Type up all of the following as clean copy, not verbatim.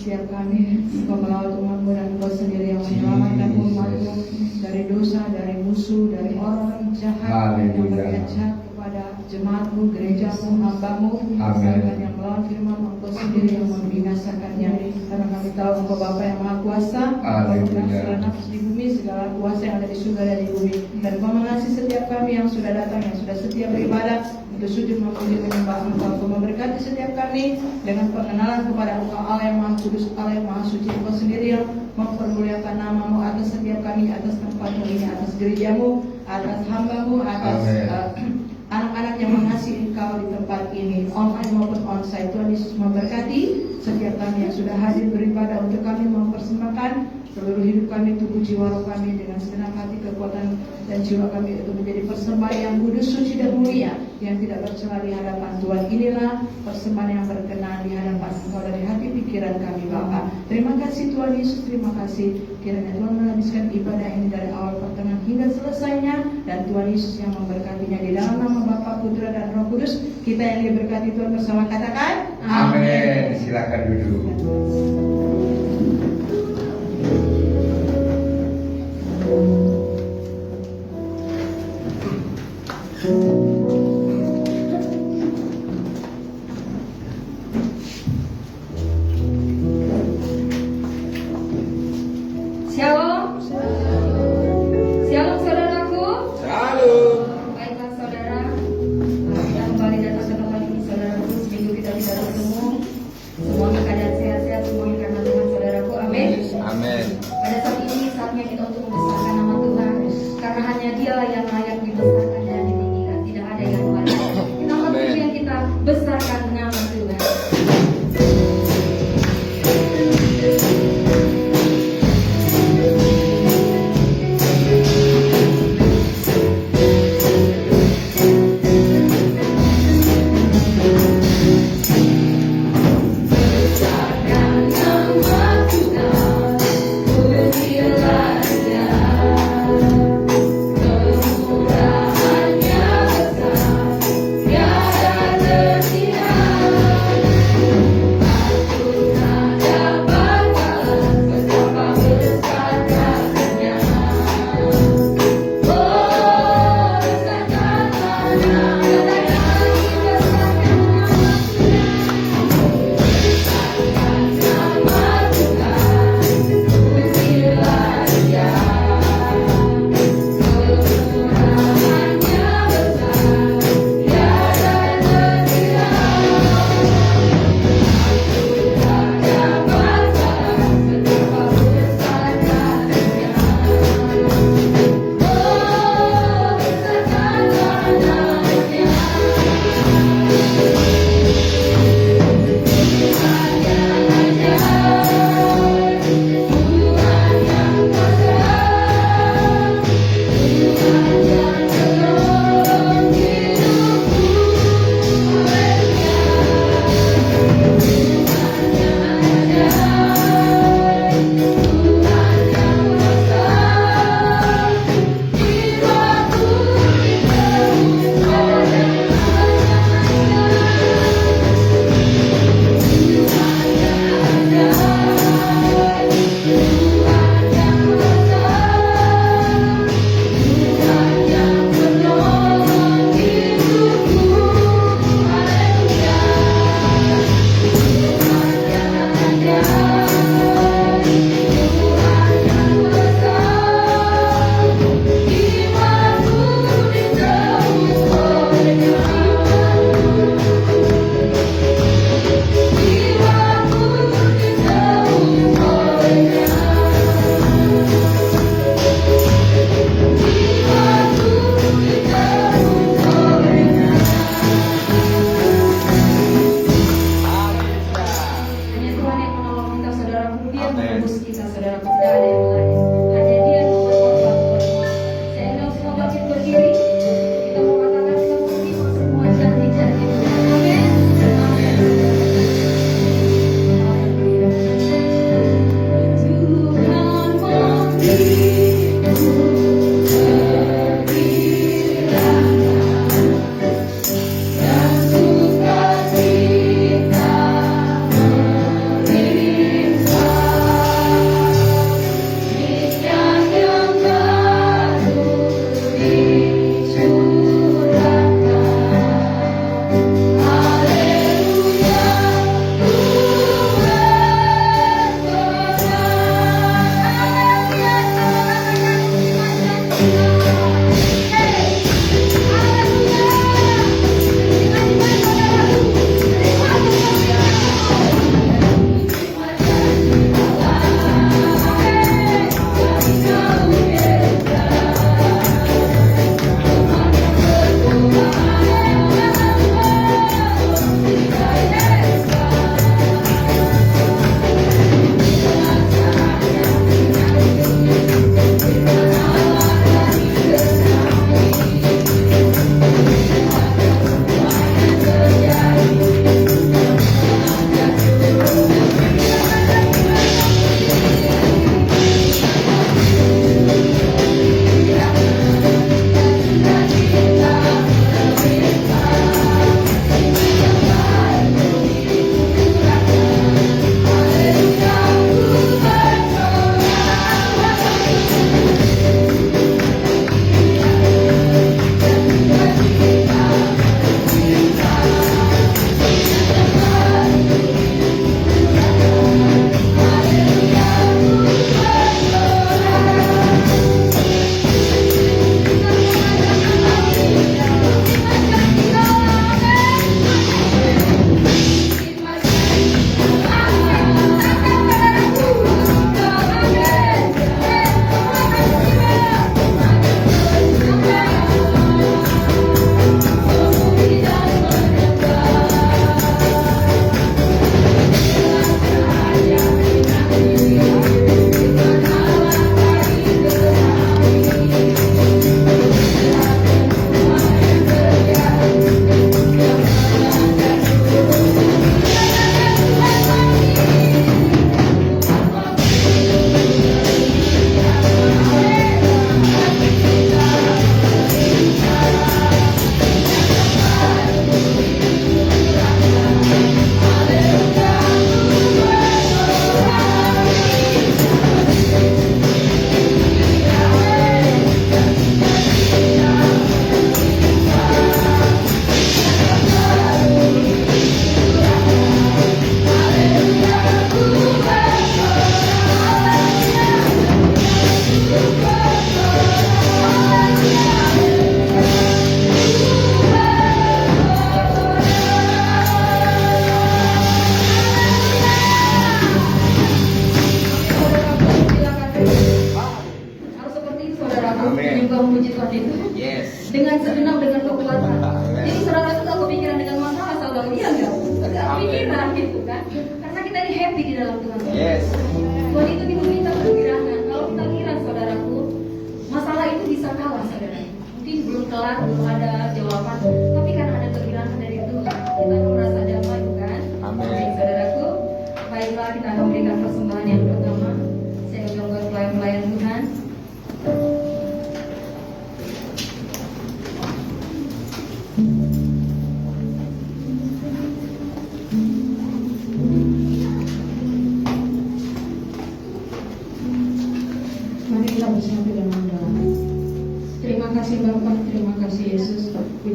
setiap kami. Engkau melawat umat-Mu dan Engkau sendiri yang menyelamatkan umat-Mu dari dosa, dari musuh, dari orang jahat yang berniat jahat kepada jemaat-Mu, gereja-Mu, hamba-Mu. Bahkan yang melawan firman-Mu, Engkau sendiri yang membinasakannya. Karena kami tahu Engkau Bapa yang Maha Kuasa, Engkau memegang segala nafas di bumi, segala kuasa yang ada di surga dan di bumi. Dan Engkau mengasihi setiap kami yang sudah datang, yang sudah setia beribadah untuk sujud memuji menyembah Engkau. Engkau memberkati setiap kami dengan pengenalan kepada Engkau Allah yang Maha Kudus, Allah yang Maha Suci. Engkau sendiri yang mempermuliakan nama-Mu atas setiap kami, atas tempat-Mu ini, atas gereja-Mu, atas hamba-Mu, atas anak-anak yang mengasihi Engkau di tempat ini, online maupun onsite. Tuhan Yesus memberkati setiap kami yang sudah hadir beribadah, untuk kami mempersembahkan seluruh hidup kami, tubuh jiwa roh kami dengan segenap hati, kekuatan dan jiwa kami itu menjadi persembahan yang kudus, suci dan mulia, yang tidak bercela di hadapan Tuhan. Inilah persembahan yang berkenan di hadapan Engkau dari hati pikiran kami Bapa. Terima kasih Tuhan Yesus, terima kasih. Kiranya Tuhan menghabiskan ibadah ini dari awal pertengahan hingga selesainya, dan Tuhan Yesus yang memberkatinya. Di dalam nama Bapa, Putra dan Roh Kudus, kita yang diberkati Tuhan bersama katakan amin. Silakan duduk. Shalom. Shalom saudaraku. Shalom. Baiklah saudara, kita kembali datang ke tempat ini saudaraku. Seminggu kita tidak bertemu. Semoga keadaan sehat-sehat semuanya karena Tuhan saudaraku. Amin.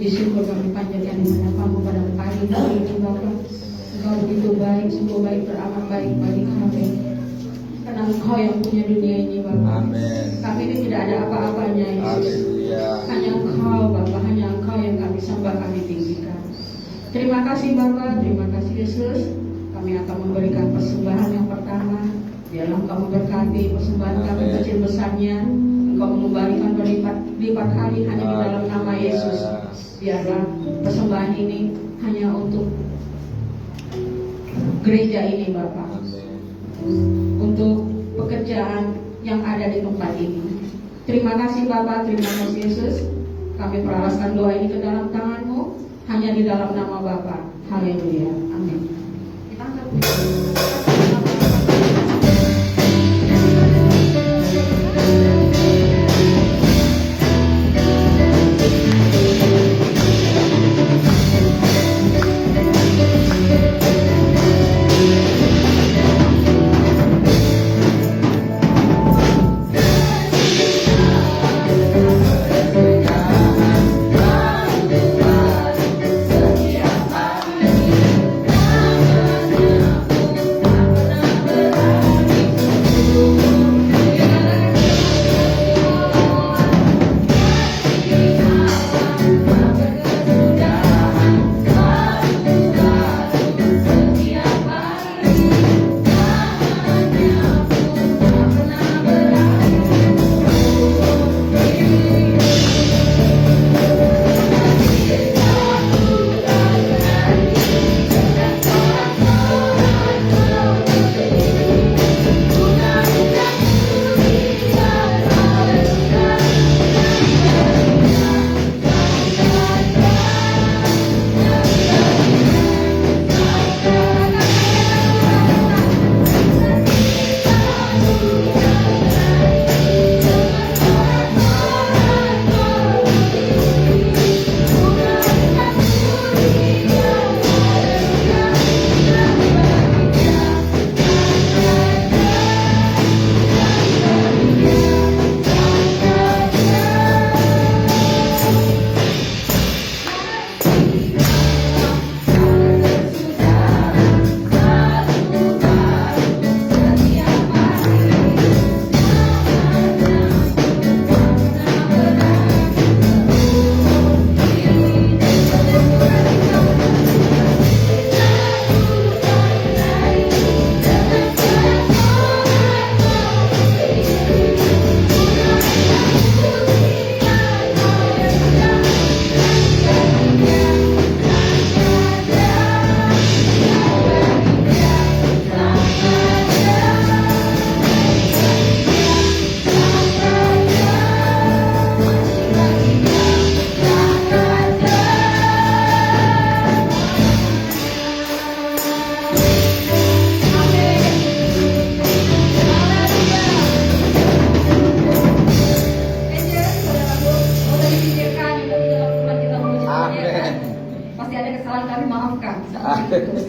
syukur kami panjatkan di hadapan-Mu pada pagi hari ini Bapa. Engkau begitu baik, sungguh baik, teramat baik bagi kami. Karena Engkau yang punya dunia ini Bapa. Amin. Kami ini tidak ada apa-apanya Yesus. Haleluya. Hanya Engkau Bapa, hanya Engkau yang kami sembah, kami tinggikan. Terima kasih Bapa, terima kasih Yesus. Kami akan memberikan persembahan yang pertama. Biarlah Engkau memberkati persembahan kami Amin. kecil besarnya. Engkau mengembalikan berlipat kali hanya di dalam nama Yesus. Biarlah persembahan ini hanya untuk gereja ini Bapak, Amin. untuk pekerjaan yang ada di tempat ini. Terima kasih Bapak, terima kasih Yesus. Kami perahaskan doa ini ke dalam tangan-Mu, hanya di dalam nama Bapa. Haleluya. Amin. Kita angkat.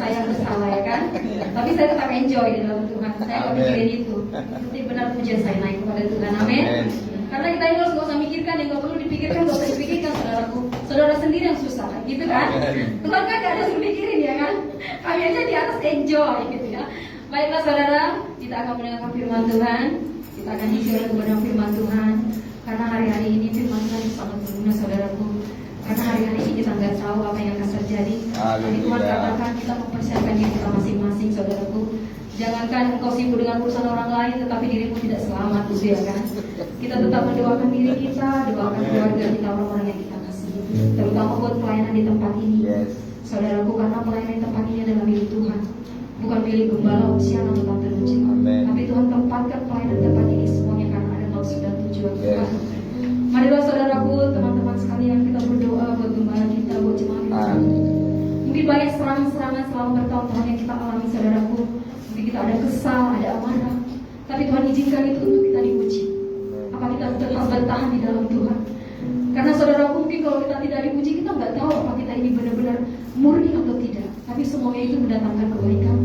Saya bersalah ya kan, tapi saya tetap enjoy di dalam Tuhan. Saya nggak mikirin itu. Nanti benar pujian saya naik kepada Tuhan. Amin. Karena kita ini harus nggak usah mikirkan, yang nggak perlu dipikirkan, nggak usah dipikirkan saudaraku. Saudara sendiri yang susah, gitu kan? Tuhan kan nggak ada suruh mikirin ya kan? Kami aja di atas enjoy gitu ya. Baiklah saudara, kita akan mendengarkan firman Tuhan. Kita akan isi kepada firman Tuhan. Karena hari-hari ini firman Tuhan sangat berguna saudaraku. Karena hari-hari ini kita nggak tahu apa yang akan terjadi. Tapi Tuhan katakan kita mempersiapkan diri kita masing-masing saudaraku. Jangankan engkau sibuk dengan urusan orang lain, tetapi dirimu tidak selamat, gitu ya kan? Kita tetap mendoakan diri kita, doakan keluarga kita, orang-orang yang kita kasih, terutama buat pelayanan di tempat ini. Saudaraku, karena pelayanan di tempat ini adalah milik Tuhan, bukan milik gembala usia atau tante Luci. Tapi Tuhan tempatkan pelayanan di tempat ini semuanya karena ada maksud dan tujuan Tuhan. Marilah saudaraku, teman-teman sekalian, kita berdoa buat gembala kita, buat jemaat kita. Mungkin banyak serangan-serangan selama bertahun-tahun yang kita alami saudaraku. Mungkin kita ada kesal, ada amarah, tapi Tuhan izinkan itu untuk kita dipuji. Apa kita tetap bertahan di dalam Tuhan? Karena saudaraku, mungkin kalau kita tidak dipuji, kita nggak tahu apa kita ini benar-benar murni atau tidak. Tapi semuanya itu mendatangkan kebaikan.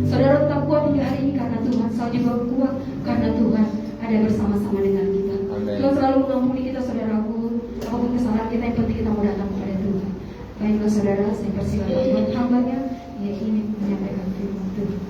Saudara tetap kuat hingga hari ini karena Tuhan. Saya juga kuat karena Tuhan ada bersama-sama dengan kita. Tuhan selalu mengampuni kita saudaraku. Apapun kesalahan kita, yang penting kita mau datang kepada Tuhan. Baiklah saudara, saya persilakan buat hambanya yang ingin menyampaikan firman Tuhan.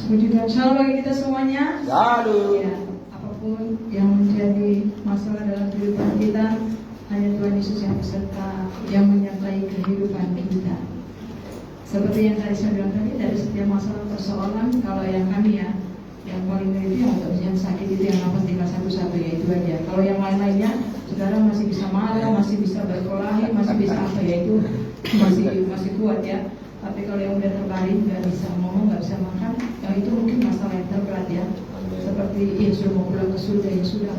Puji Tuhan, shalom bagi kita semuanya. Shalom. Ya, apapun yang menjadi masalah dalam kehidupan kita, hanya Tuhan Yesus yang beserta, yang menyertai kehidupan kita. Seperti yang tadi saya bilang tadi, dari setiap masalah persoalan, kalau yang kami ya, yang paling itu yang untuk yang sakit itu yang nafas tinggal satu-satu, ya itu aja. Kalau yang lain-lainnya, saudara masih bisa marah, masih bisa berkelahi, masih bisa apa ya itu masih kuat ya. Tapi kalau yang udah terbaring, nggak bisa ngomong, nggak bisa makan, yang itu mungkin masalah yang terberat ya. Seperti ya sudah mau pulang ke surga, ya sudah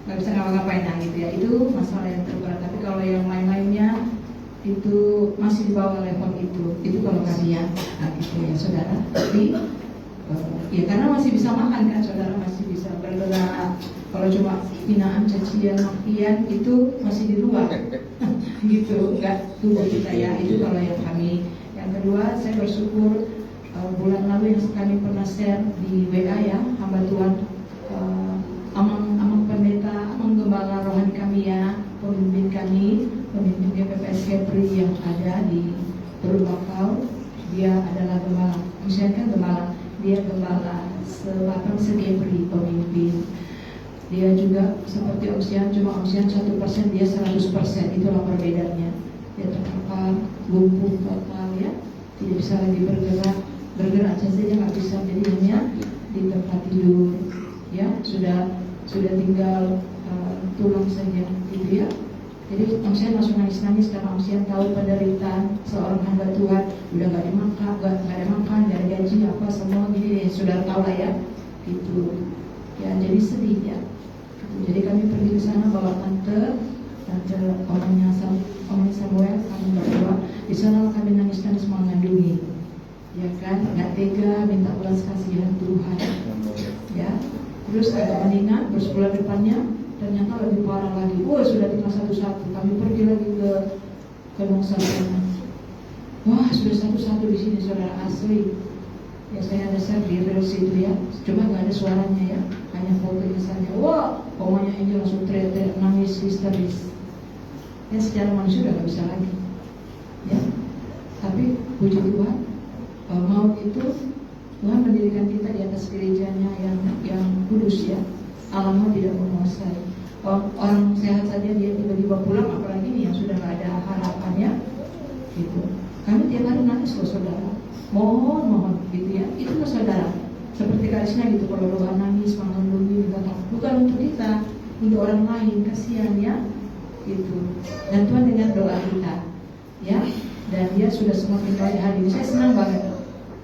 nggak bisa ngapa-ngapain nah gitu ya. Itu masalah yang terberat. Tapi kalau yang lain-lainnya itu masih di bawah level itu kalau kami ya, nah, gitu ya saudara. Tapi ya karena masih bisa makan kan saudara, masih bisa bergerak. Kalau cuma hinaan, cacian, makian itu masih di luar gitu, enggak tubuh kita ya. Itu kalau yang kami. Yang kedua, saya bersyukur bulan lalu yang kami pernah share di WA ya, hamba Tuhan Amang Pendeta, Amang Gembala Rohani kami ya, pemimpin kami, pemimpin GPPS Kepri yang ada di Purwakau. Dia adalah gembala, misalnya kan gembala, dia gembala Selatan Sekepri, pemimpin. Dia juga seperti Om cuma Om 1%, dia 100%, itulah perbedaannya. Dia terkapar, lumpuh total ya, tidak bisa lagi bergerak saja nggak bisa, jadi hanya di tempat tidur ya, sudah tinggal tulang saja gitu ya. Jadi Om Sian langsung nangis karena Om Sian tahu penderitaan seorang hamba Tuhan, udah nggak ada makan, nggak ada gaji apa semua gini, ya, sudah tahu lah ya gitu ya, jadi sedih ya. Jadi kami pergi ke sana bawa tante omanya Samuel, kami berdua di sana, kami nangis mengandungi ya kan, nggak tega, minta belas kasihan Tuhan ya. Terus ada meninggal, terus bulan depannya ternyata lebih parah lagi. Sudah tinggal satu-satu. Kami pergi lagi ke Longsar sana. Wah, sudah satu-satu di sini saudara, asli. Ya saya ada share di reels itu ya, cuma nggak ada suaranya ya, hanya fotonya saja. Wah, omanya Angel langsung teriak-teriak, nangis histeris. Ya secara manusia udah nggak bisa lagi. Ya, tapi puji Tuhan, maut itu Tuhan mendirikan kita di atas gerejanya yang kudus ya. Alamnya tidak menguasai. Orang sehat saja dia tiba-tiba pulang, apalagi ini yang sudah nggak ada harapannya gitu. Kami tiap hari nangis loh saudara, mohon gitu ya. Itu loh saudara, seperti Karisna gitu, kalau doa nangis, makan dulu, bukan untuk kita, untuk orang lain, kasihan ya gitu. Dan Tuhan dengar doa kita ya, dan dia sudah semakin baik hari ini. Saya senang banget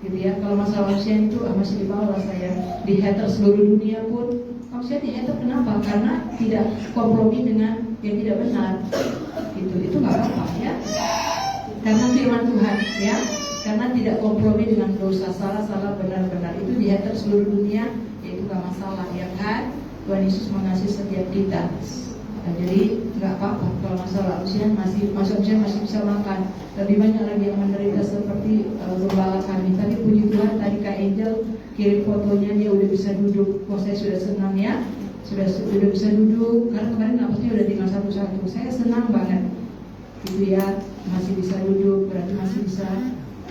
gitu ya. Kalau masalah manusia itu masih di bawah saya, di hater seluruh dunia pun manusia di hater. Kenapa? Karena tidak kompromi dengan yang tidak benar gitu. Itu nggak apa-apa ya, karena firman Tuhan ya, karena tidak kompromi dengan dosa, salah benar, itu di hater seluruh dunia, ya itu nggak masalah ya kan. Tuhan Yesus mengasihi setiap kita. Nah, jadi nggak apa-apa kalau masalah usia masih bisa makan. Lebih banyak lagi yang menderita seperti gembala kami. Tapi puji Tuhan, tadi Kak Angel kirim fotonya, dia udah bisa duduk. Saya sudah senang ya, sudah bisa duduk. Karena kemarin napasnya udah tinggal satu-satu. Saya senang banget gitu ya, masih bisa duduk, berarti masih bisa.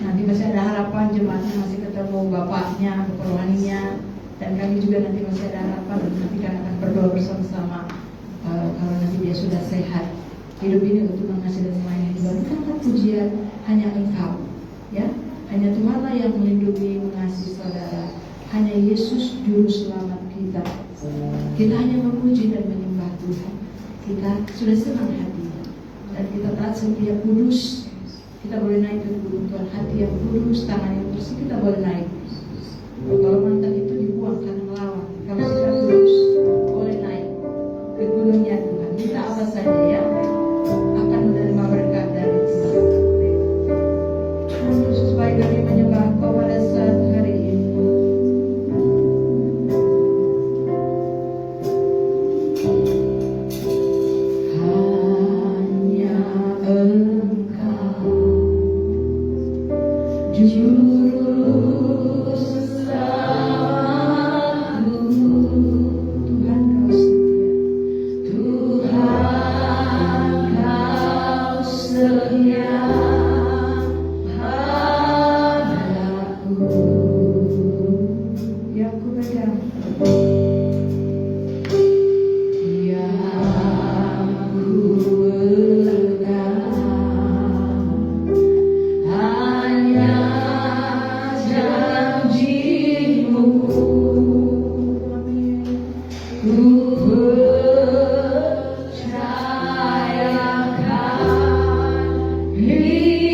Nanti masih ada harapan, jemaatnya masih ketemu bapaknya, bapak rohaninya, dan kami juga nanti masih ada harapan, nanti kan akan berdoa bersama-sama. Kalau nanti dia sudah sehat, hidup ini untuk menghasilkan semuanya diberikan pujian hanya Engkau ya, hanya Tuhanlah yang melindungi, mengasihi saudara, hanya Yesus juru selamat kita. Kita hanya memuji dan menyembah Tuhan, kita sudah senang hatinya, dan kita taat setia kudus. Kita boleh naik ke gunung Tuhan, hati yang kudus, tangan yang bersih, kita boleh naik. Kalau mantan itu dibuang karena melawan, kalau kita kudus boleh naik ke gunungnya Tuhan. Kita apa saja ya akan menerima berkat dari Tuhan. Tuhan Yesus baik, kami menyembah Engkau pada saat hari ini. Hanya Juru selamatku, Tuhan kau setia, Tuhan kau setia padaku. Yang ku pegang, yang ku pegang, hanya janji-Mu. Ku percayakan hidup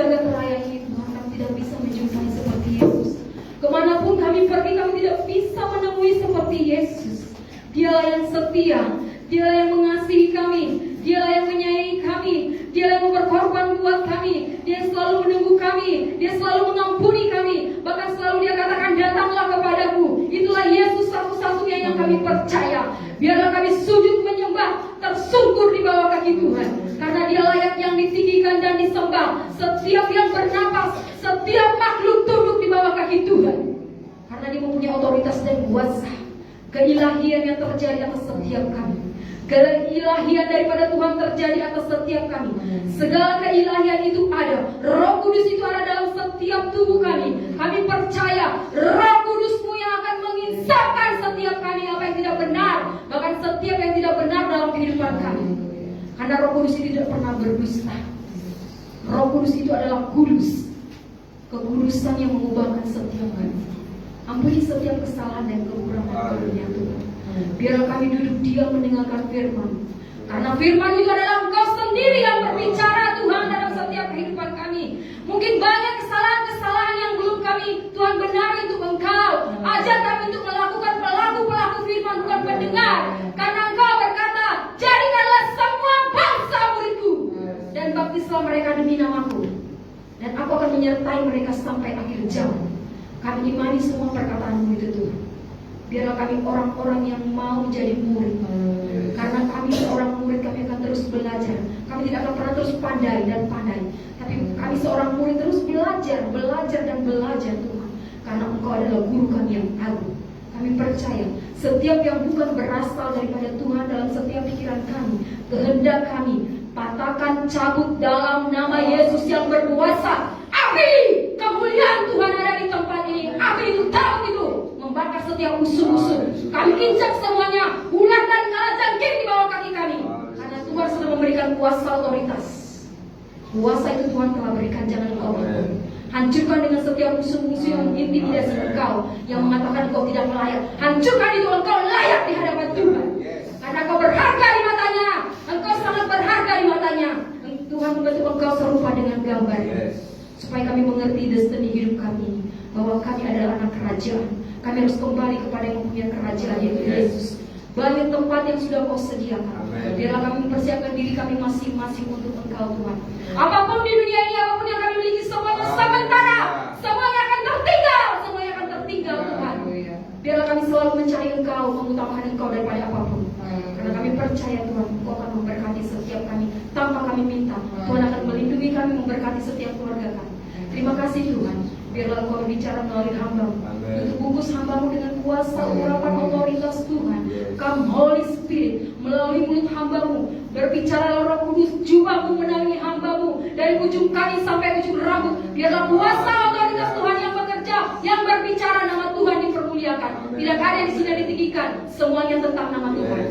jagat raya ini Tuhan, kami tidak bisa menjumpai seperti Yesus. Kemanapun kami pergi, kami tidak bisa menemui seperti Yesus. Dialah yang setia, Dialah yang mengasihi kami, Dialah yang menyayangi kami, Dialah yang berkorban buat kami. Dia selalu menunggu kami, Dia selalu mengampuni kami. Bahkan selalu Dia katakan, datanglah kepadaku. Itulah Yesus satu-satunya yang kami percaya. Biarlah kami sujud menyembah, tersungkur di bawah kaki Tuhan, karena Dia layak yang ditinggikan dan disembah. Setiap yang bernapas, setiap makhluk tunduk di bawah kaki Tuhan, karena Dia mempunyai otoritas dan kuasa. Keilahian yang terjadi atas setiap kami, keilahian daripada Tuhan terjadi atas setiap kami. Segala keilahian itu ada. Roh Kudus itu ada dalam setiap tubuh kami. Kami percaya Roh Kudus-Mu yang akan menginsapkan setiap kami apa yang tidak benar, bahkan setiap yang tidak benar dalam kehidupan kami. Karena Roh Kudus itu tidak pernah berdusta. Roh Kudus itu adalah kudus, kekudusan yang mengubahkan setiap kami. Ampuni setiap kesalahan dan kekurangan kami ya Tuhan. Biarlah kami duduk diam mendengarkan firman, karena firman itu adalah Engkau sendiri yang berbicara Tuhan dalam setiap kehidupan kami. Mungkin banyak kesalahan-kesalahan yang belum kami Tuhan benari untuk Engkau. Ajar kami untuk melakukan pelaku-pelaku firman, bukan pendengar. Karena Engkau berkata, jadikanlah semua bangsa muridku, dan baptislah mereka demi namaku, dan aku akan menyertai mereka sampai akhir zaman. Kami imani semua perkataan-Mu itu Tuhan. Biarlah kami orang-orang yang mau menjadi murid. Karena kami seorang murid, kami akan terus belajar. Kami tidak akan pernah terus pandai dan pandai, tapi kami seorang murid terus belajar, belajar dan belajar Tuhan. Karena Engkau adalah guru kami yang agung. Kami percaya setiap yang bukan berasal daripada Tuhan dalam setiap pikiran kami, kehendak kami, patahkan, cabut dalam nama Yesus yang berkuasa. Api kemuliaan Tuhan ada di tempat ini. Api itu tahu itu membakar setiap musuh-musuh. Kami injak semuanya, ular dan kalajengking di bawah kaki kami. Karena Tuhan sudah memberikan kuasa otoritas. Kuasa itu Tuhan telah berikan, jangan engkau lakukan. Hancurkan dengan setiap musuh-musuh yang intimidasi engkau, yang mengatakan engkau tidak layak. Hancurkan itu, engkau layak di hadapan Tuhan. Karena engkau berharga di matanya. Engkau sangat berharga di matanya. Tuhan membentuk engkau serupa dengan gambar, supaya kami mengerti destiny hidup kami ini, bahwa kami adalah anak kerajaan. Kami harus kembali kepada yang mempunyai kerajaan, yaitu Yesus. Banyak tempat yang sudah Kau sediakan. Biarlah kami mempersiapkan diri kami masing-masing untuk Engkau Tuhan. Apapun di dunia ini, apapun yang kami miliki, semuanya sementara. Semuanya akan tertinggal. Semuanya akan tertinggal Tuhan. Biarlah kami selalu mencari Engkau, mengutamakan Engkau daripada apapun. Karena kami percaya Tuhan, Engkau akan memberkati setiap kami tanpa kami minta. Tuhan akan melindungi kami, memberkati setiap keluarga kami. Terima kasih Tuhan. Biarlah Engkau berbicara melalui hamba-Mu. Untuk bungkus hamba-Mu dengan kuasa urapan otoritas Tuhan. Come Holy Spirit, melalui mulut hamba-Mu. Berbicara Roh Kudus, jubah-Mu menaungi hamba-Mu. Dari ujung kaki sampai ujung rambut. Biarlah kuasa otoritas Tuhan yang bekerja, yang berbicara, nama Tuhan dipermuliakan. Tidak ada yang di sini ditinggikan. Semuanya tentang nama Tuhan.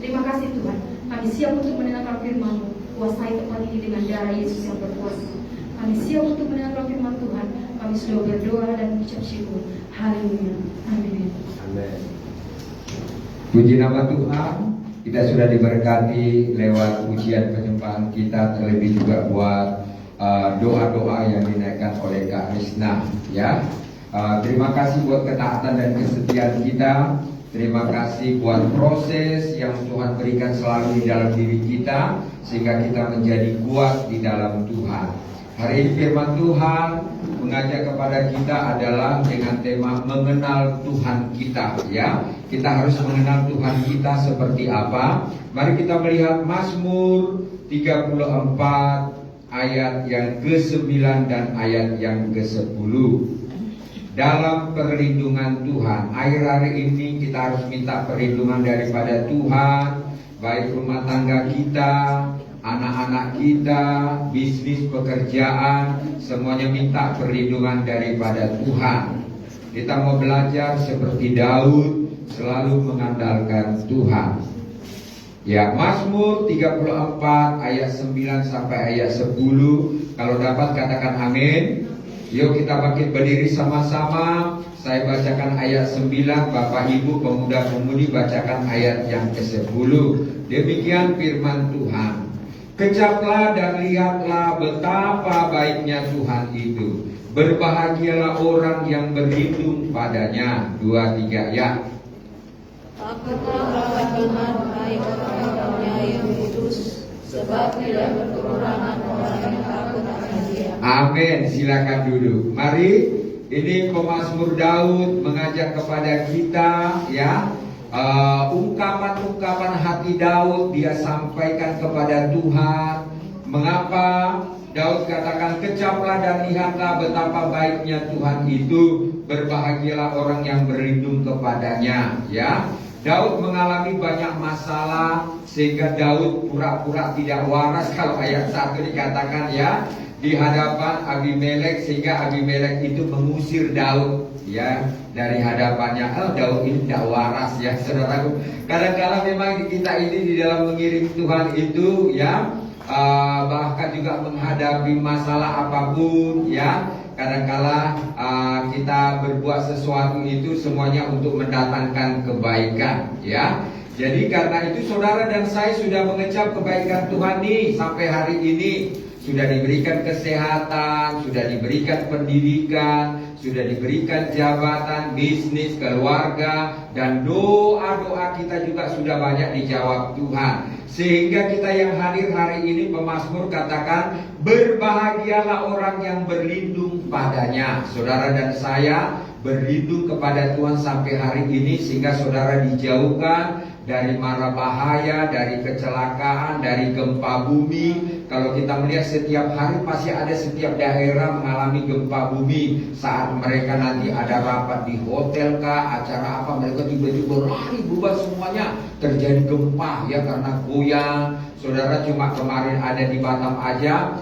Terima kasih Tuhan. Kami siap untuk mendengarkan firman-Mu. Kuasai tempat ini dengan darah Yesus yang berkuasa. Kami siap untuk mendengarkan firman Tuhan. Kami sudah berdoa dan mengucap syukur. Haleluya. Amin. Amin. Puji nama Tuhan. Kita sudah diberkati lewat pujian penyembahan kita, terlebih juga buat doa-doa yang dinaikkan oleh Kak Risna. Ya, terima kasih buat ketaatan dan kesetiaan kita. Terima kasih buat proses yang Tuhan berikan selalu di dalam diri kita, sehingga kita menjadi kuat di dalam Tuhan. Hari ini firman Tuhan mengajak kepada kita adalah dengan tema mengenal Tuhan kita. Ya, kita harus mengenal Tuhan kita seperti apa. Mari kita melihat Mazmur 34 ayat yang ke-9 dan ayat yang ke-10. Dalam perlindungan Tuhan. Akhir-akhir ini kita harus minta perlindungan daripada Tuhan, baik rumah tangga kita, anak-anak kita, bisnis, pekerjaan, semuanya minta perlindungan daripada Tuhan. Kita mau belajar seperti Daud, selalu mengandalkan Tuhan. Ya, Mazmur 34 ayat 9 sampai ayat 10. Kalau dapat katakan amin. Yuk kita bangkit berdiri sama-sama. Saya bacakan ayat 9, Bapak Ibu pemuda-pemudi bacakan ayat yang ke-10. Demikian firman Tuhan. Kecaplah dan lihatlah betapa baiknya Tuhan itu. Berbahagialah orang yang berlindung padanya. 2, 3 ya. Takutlah akan Tuhan, hai orang-orangnya yang kudus, sebab tidak berkekurangan orang yang takut akan Dia. Amin. Silakan duduk. Mari, ini pemazmur Daud mengajak kepada kita, ya, ungkapan-ungkapan hati Daud dia sampaikan kepada Tuhan. Mengapa Daud katakan, kecaplah dan lihatlah betapa baiknya Tuhan itu, berbahagialah orang yang berlindung kepadanya. Ya, Daud mengalami banyak masalah sehingga Daud pura-pura tidak waras. Kalau ayat 1 dikatakan, ya, di hadapan Abimelek, sehingga Abimelek itu mengusir Daud, ya, dari hadapannya. Daud ini tidak waras, ya, saudaraku. Kadang-kadang memang kita ini di dalam mengiring Tuhan itu, ya, bahkan juga menghadapi masalah apapun, ya, kadang-kala kita berbuat sesuatu itu semuanya untuk mendatangkan kebaikan, ya. Jadi karena itu saudara dan saya sudah mengecap kebaikan Tuhan nih sampai hari ini. Sudah diberikan kesehatan, sudah diberikan pendidikan, sudah diberikan jabatan, bisnis, keluarga, dan doa-doa kita juga sudah banyak dijawab Tuhan. Sehingga kita yang hadir hari ini, pemazmur katakan, berbahagialah orang yang berlindung padanya. Saudara dan saya berlindung kepada Tuhan sampai hari ini, sehingga saudara dijauhkan dari mara bahaya, dari kecelakaan, dari gempa bumi. Kalau kita melihat setiap hari pasti ada setiap daerah mengalami gempa bumi. Saat mereka nanti ada rapat di hotel kah, acara apa, mereka tiba-tiba lari bubar semuanya. Terjadi gempa, ya, karena goyang. Saudara, cuma kemarin ada di Batam aja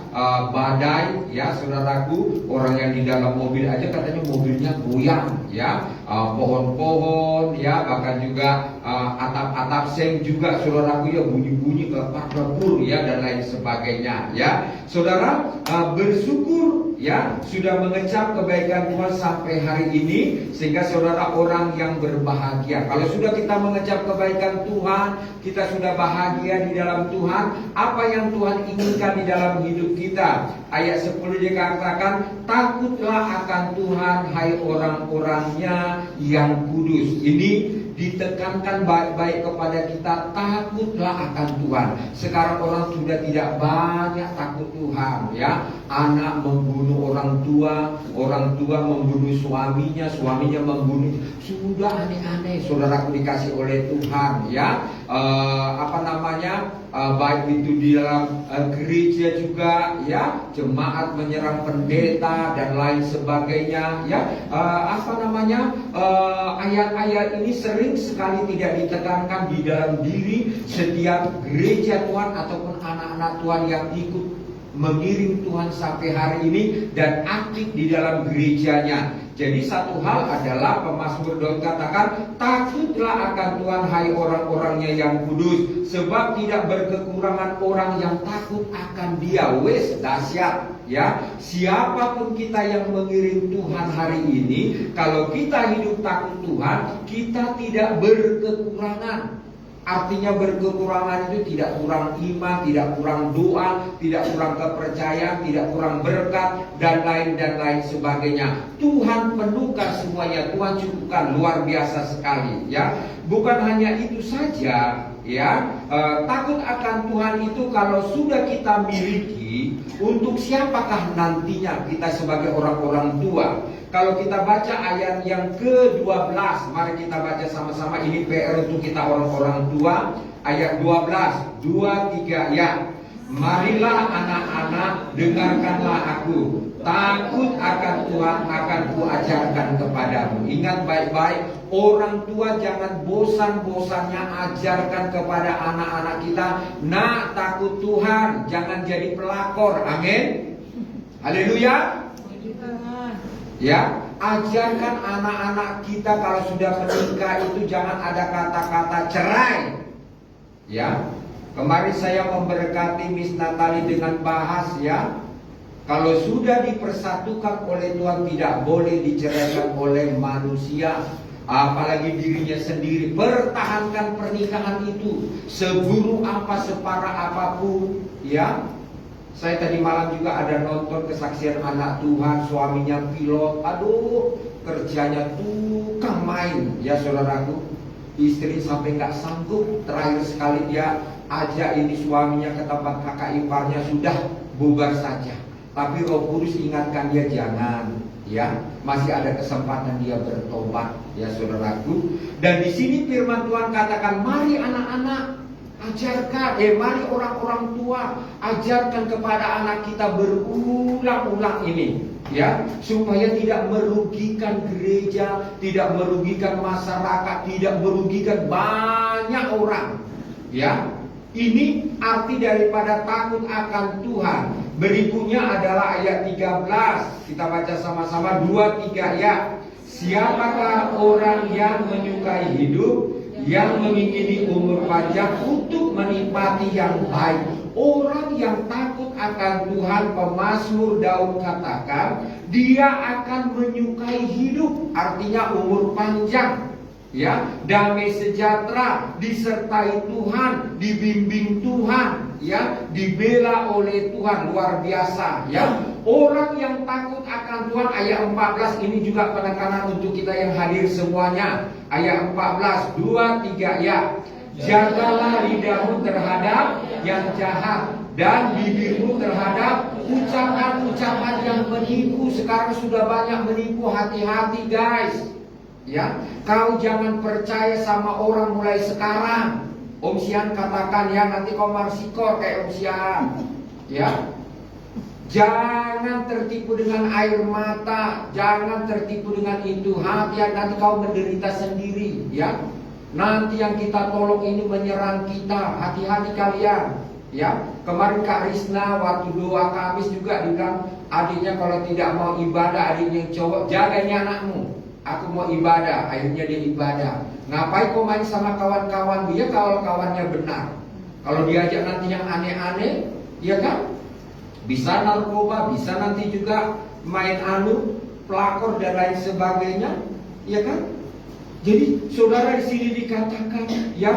badai, ya, saudaraku. Orang yang di dalam mobil aja katanya mobilnya goyang, ya. Pohon-pohon, ya, bahkan juga atap-atap seng juga, saudaraku, ya, bunyi-bunyi kepar-kepur, ya, dan lain sebagainya, ya. Saudara, bersyukur, ya, sudah mengecap kebaikan Tuhan sampai hari ini, sehingga saudara orang yang berbahagia. Kalau sudah kita mengecap kebaikan Tuhan, kita sudah bahagia di dalam Tuhan. Apa yang Tuhan inginkan di dalam hidup kita? Ayat 10 dikatakan, takutlah akan Tuhan, hai orang-orangnya yang kudus. Ini ditekankan baik-baik kepada kita, takutlah akan Tuhan. Sekarang orang sudah tidak banyak takut Tuhan, ya. Anak membunuh orang tua membunuh suaminya, suaminya membunuh. Sudah aneh-aneh, saudaraku dikasih oleh Tuhan, ya. Baik itu di dalam gereja juga, ya, jemaat menyerang pendeta dan lain sebagainya, ya. Ayat-ayat ini sering sekali tidak ditekankan di dalam diri setiap gereja Tuhan ataupun anak-anak Tuhan yang ikut mengiring Tuhan sampai hari ini dan aktif di dalam gerejanya. Jadi satu hal adalah pemazmur Daud katakan, takutlah akan Tuhan, hai orang-orangnya yang kudus, sebab tidak berkekurangan orang yang takut akan Dia. Wes, dahsyat, ya. Siapapun kita yang mengiring Tuhan hari ini, kalau kita hidup takut Tuhan, kita tidak berkekurangan. Artinya berkekurangan itu tidak kurang iman, tidak kurang doa, tidak kurang kepercayaan, tidak kurang berkat, dan lain sebagainya. Tuhan penuhkan semuanya, Tuhan cukupkan, luar biasa sekali, ya. Bukan hanya itu saja, ya. Takut akan Tuhan itu kalau sudah kita miliki, untuk siapakah nantinya kita sebagai orang-orang tua? Kalau kita baca ayat yang ke-12, mari kita baca sama-sama. Ini PR untuk kita orang-orang tua. Ayat 12, 2, 3, ya. Marilah anak-anak, dengarkanlah aku. Takut akan Tuhan akan kuajarkan kepadamu. Ingat baik-baik, orang tua jangan bosan-bosannya ajarkan kepada anak-anak kita. Nak, takut Tuhan, jangan jadi pelakor. Amin. Haleluya. Ya, ajarkan anak-anak kita kalau sudah menikah itu jangan ada kata-kata cerai. Ya, kemarin saya memberkati Miss Natali dengan bahas, ya, kalau sudah dipersatukan oleh Tuhan tidak boleh diceraikan oleh manusia. apalagi dirinya sendiri. Pertahankan pernikahan itu, seburuk apa, separah apapun, ya. Saya tadi malam juga ada nonton kesaksian anak Tuhan, suaminya pilot, aduh, kerjanya tukang main, ya saudaraku. Istri sampai nggak sanggup, terakhir sekali dia ajak ini suaminya ke tempat kakak iparnya, sudah bubar saja. Tapi Roh Kudus ingatkan dia jangan, ya, masih ada kesempatan dia bertobat, ya saudaraku. Dan di sini firman Tuhan katakan, mari anak-anak ajarkan, mari orang-orang tua ajarkan kepada anak kita berulang-ulang ini, ya, supaya tidak merugikan gereja, tidak merugikan masyarakat, tidak merugikan banyak orang, ya. Ini arti daripada takut akan Tuhan. Berikutnya adalah ayat 13. Kita baca sama-sama 2-3 ya. Siapakah orang yang menyukai hidup, yang mengingini umur panjang untuk menikmati yang baik. Orang yang takut akan Tuhan, pemazmur Daud katakan, dia akan menyukai hidup, artinya umur panjang, ya, damai sejahtera, disertai Tuhan, dibimbing Tuhan, ya, dibela oleh Tuhan, luar biasa, ya. Orang yang takut akan Tuhan, ayat 14 ini juga penekanan untuk kita yang hadir semuanya. Ayat 14, 2-3 ya. Jagalah lidahmu terhadap yang jahat dan bibirmu terhadap ucapan-ucapan yang menipu. Sekarang sudah banyak menipu, hati-hati guys. Ya, kau jangan percaya sama orang mulai sekarang. Om Sian katakan ya, nanti kau marsikor kayak Om Sian. Ya, jangan tertipu dengan air mata, jangan tertipu dengan itu. Hati-hati, nanti kau menderita sendiri. Ya, nanti yang kita tolong ini menyerang kita. Hati-hati kalian. Ya, kemarin Kak Risna waktu doa Kamis juga bilang, adiknya kalau tidak mau ibadah, adiknya yang cowok, jagain anakmu. Aku mau ibadah, akhirnya dia ibadah. Ngapain kau main sama kawan-kawan dia kalau kawannya benar? Kalau diajak nanti yang aneh-aneh, ya kan? Bisa narkoba, bisa nanti juga main pelakor dan lain sebagainya, ya kan? Jadi saudara di sini dikatakan, ya,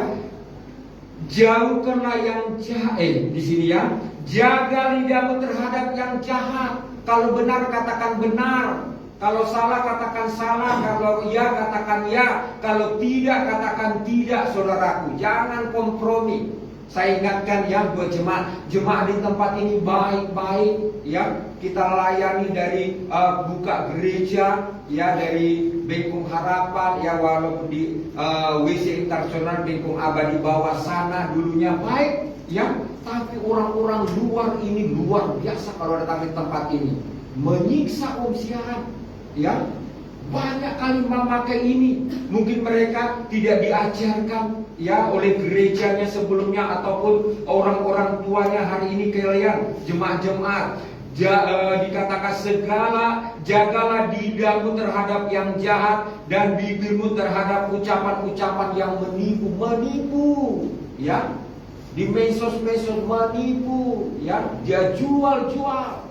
jauhkanlah yang jahat. Di sini ya, jaga lidahmu terhadap yang jahat. Kalau benar katakan benar. Kalau salah katakan salah, kalau iya katakan ya, kalau tidak katakan tidak, saudaraku. Jangan kompromi. Saya ingatkan ya buat jemaat di tempat ini baik-baik ya. Kita layani dari buka gereja ya, dari Bengkung Harapan ya, walaupun di WC Internasional Bengkung Abadi bawah sana dulunya baik ya. Tapi orang-orang luar ini luar biasa kalau datang di tempat ini, menyiksa Om Sian. Ya, banyak kali memakai ini. Mungkin mereka tidak diajarkan ya oleh gerejanya sebelumnya ataupun orang-orang tuanya. Hari ini kalian jemaat-jemaat dikatakan jagalah lidahmu terhadap yang jahat dan bibirmu terhadap ucapan-ucapan yang menipu ya. Di mesos-mesos menipu ya, dia jual-jual.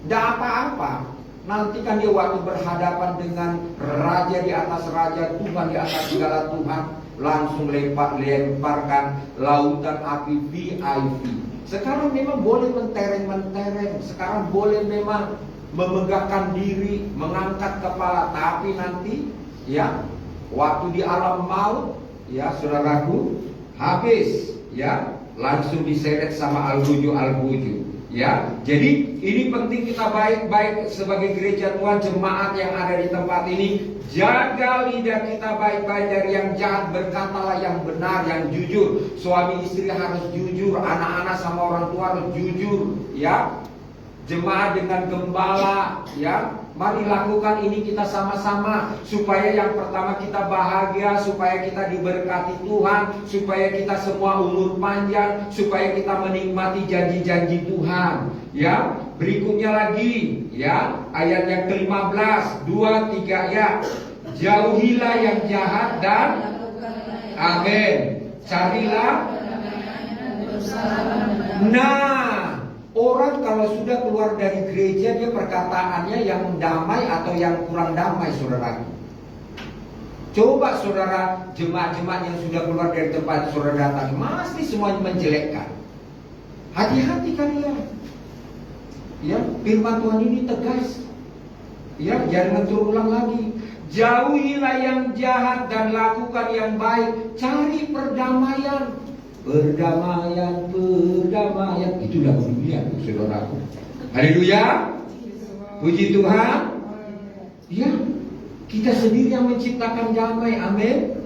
Tidak apa-apa. Nanti kan dia waktu berhadapan dengan raja di atas raja, Tuhan di atas segala Tuhan, langsung lemparkan lautan api VIP. Sekarang memang boleh mentereng-mentereng, sekarang boleh memang memegahkan diri, mengangkat kepala, tapi nanti ya waktu di alam maut ya saudaraku, habis ya, langsung diseret sama al-buju. Ya, jadi ini penting kita baik-baik sebagai gereja Tuhan, jemaat yang ada di tempat ini. Jaga lidah kita baik-baik dari yang jahat, berkatalah yang benar, yang jujur. Suami istri harus jujur, anak-anak sama orang tua harus jujur, ya. Jemaat dengan gembala, ya. Mari lakukan ini kita sama-sama, supaya yang pertama kita bahagia, supaya kita diberkati Tuhan, supaya kita semua umur panjang, supaya kita menikmati janji-janji Tuhan. Ya, berikutnya lagi, ya, ayat yang ke-15, 2-3 ya. Jauhilah yang jahat dan amin. Carilah. Nah, orang kalau sudah keluar dari gereja, dia perkataannya yang damai atau yang kurang damai, saudaraku. Coba saudara, jemaat-jemaat yang sudah keluar dari tempat saudara datang, masih semuanya menjelekkan. Hati-hati kalian. Ya, firman Tuhan ini tegas. Ya, jangan terulang lagi. Jauhilah yang jahat dan lakukan yang baik. Cari perdamaian. Perdamaian, perdamaian. Itulah dunia, saudaraku. Haleluya. Puji Tuhan. Ya, kita sendiri yang menciptakan damai. Amin.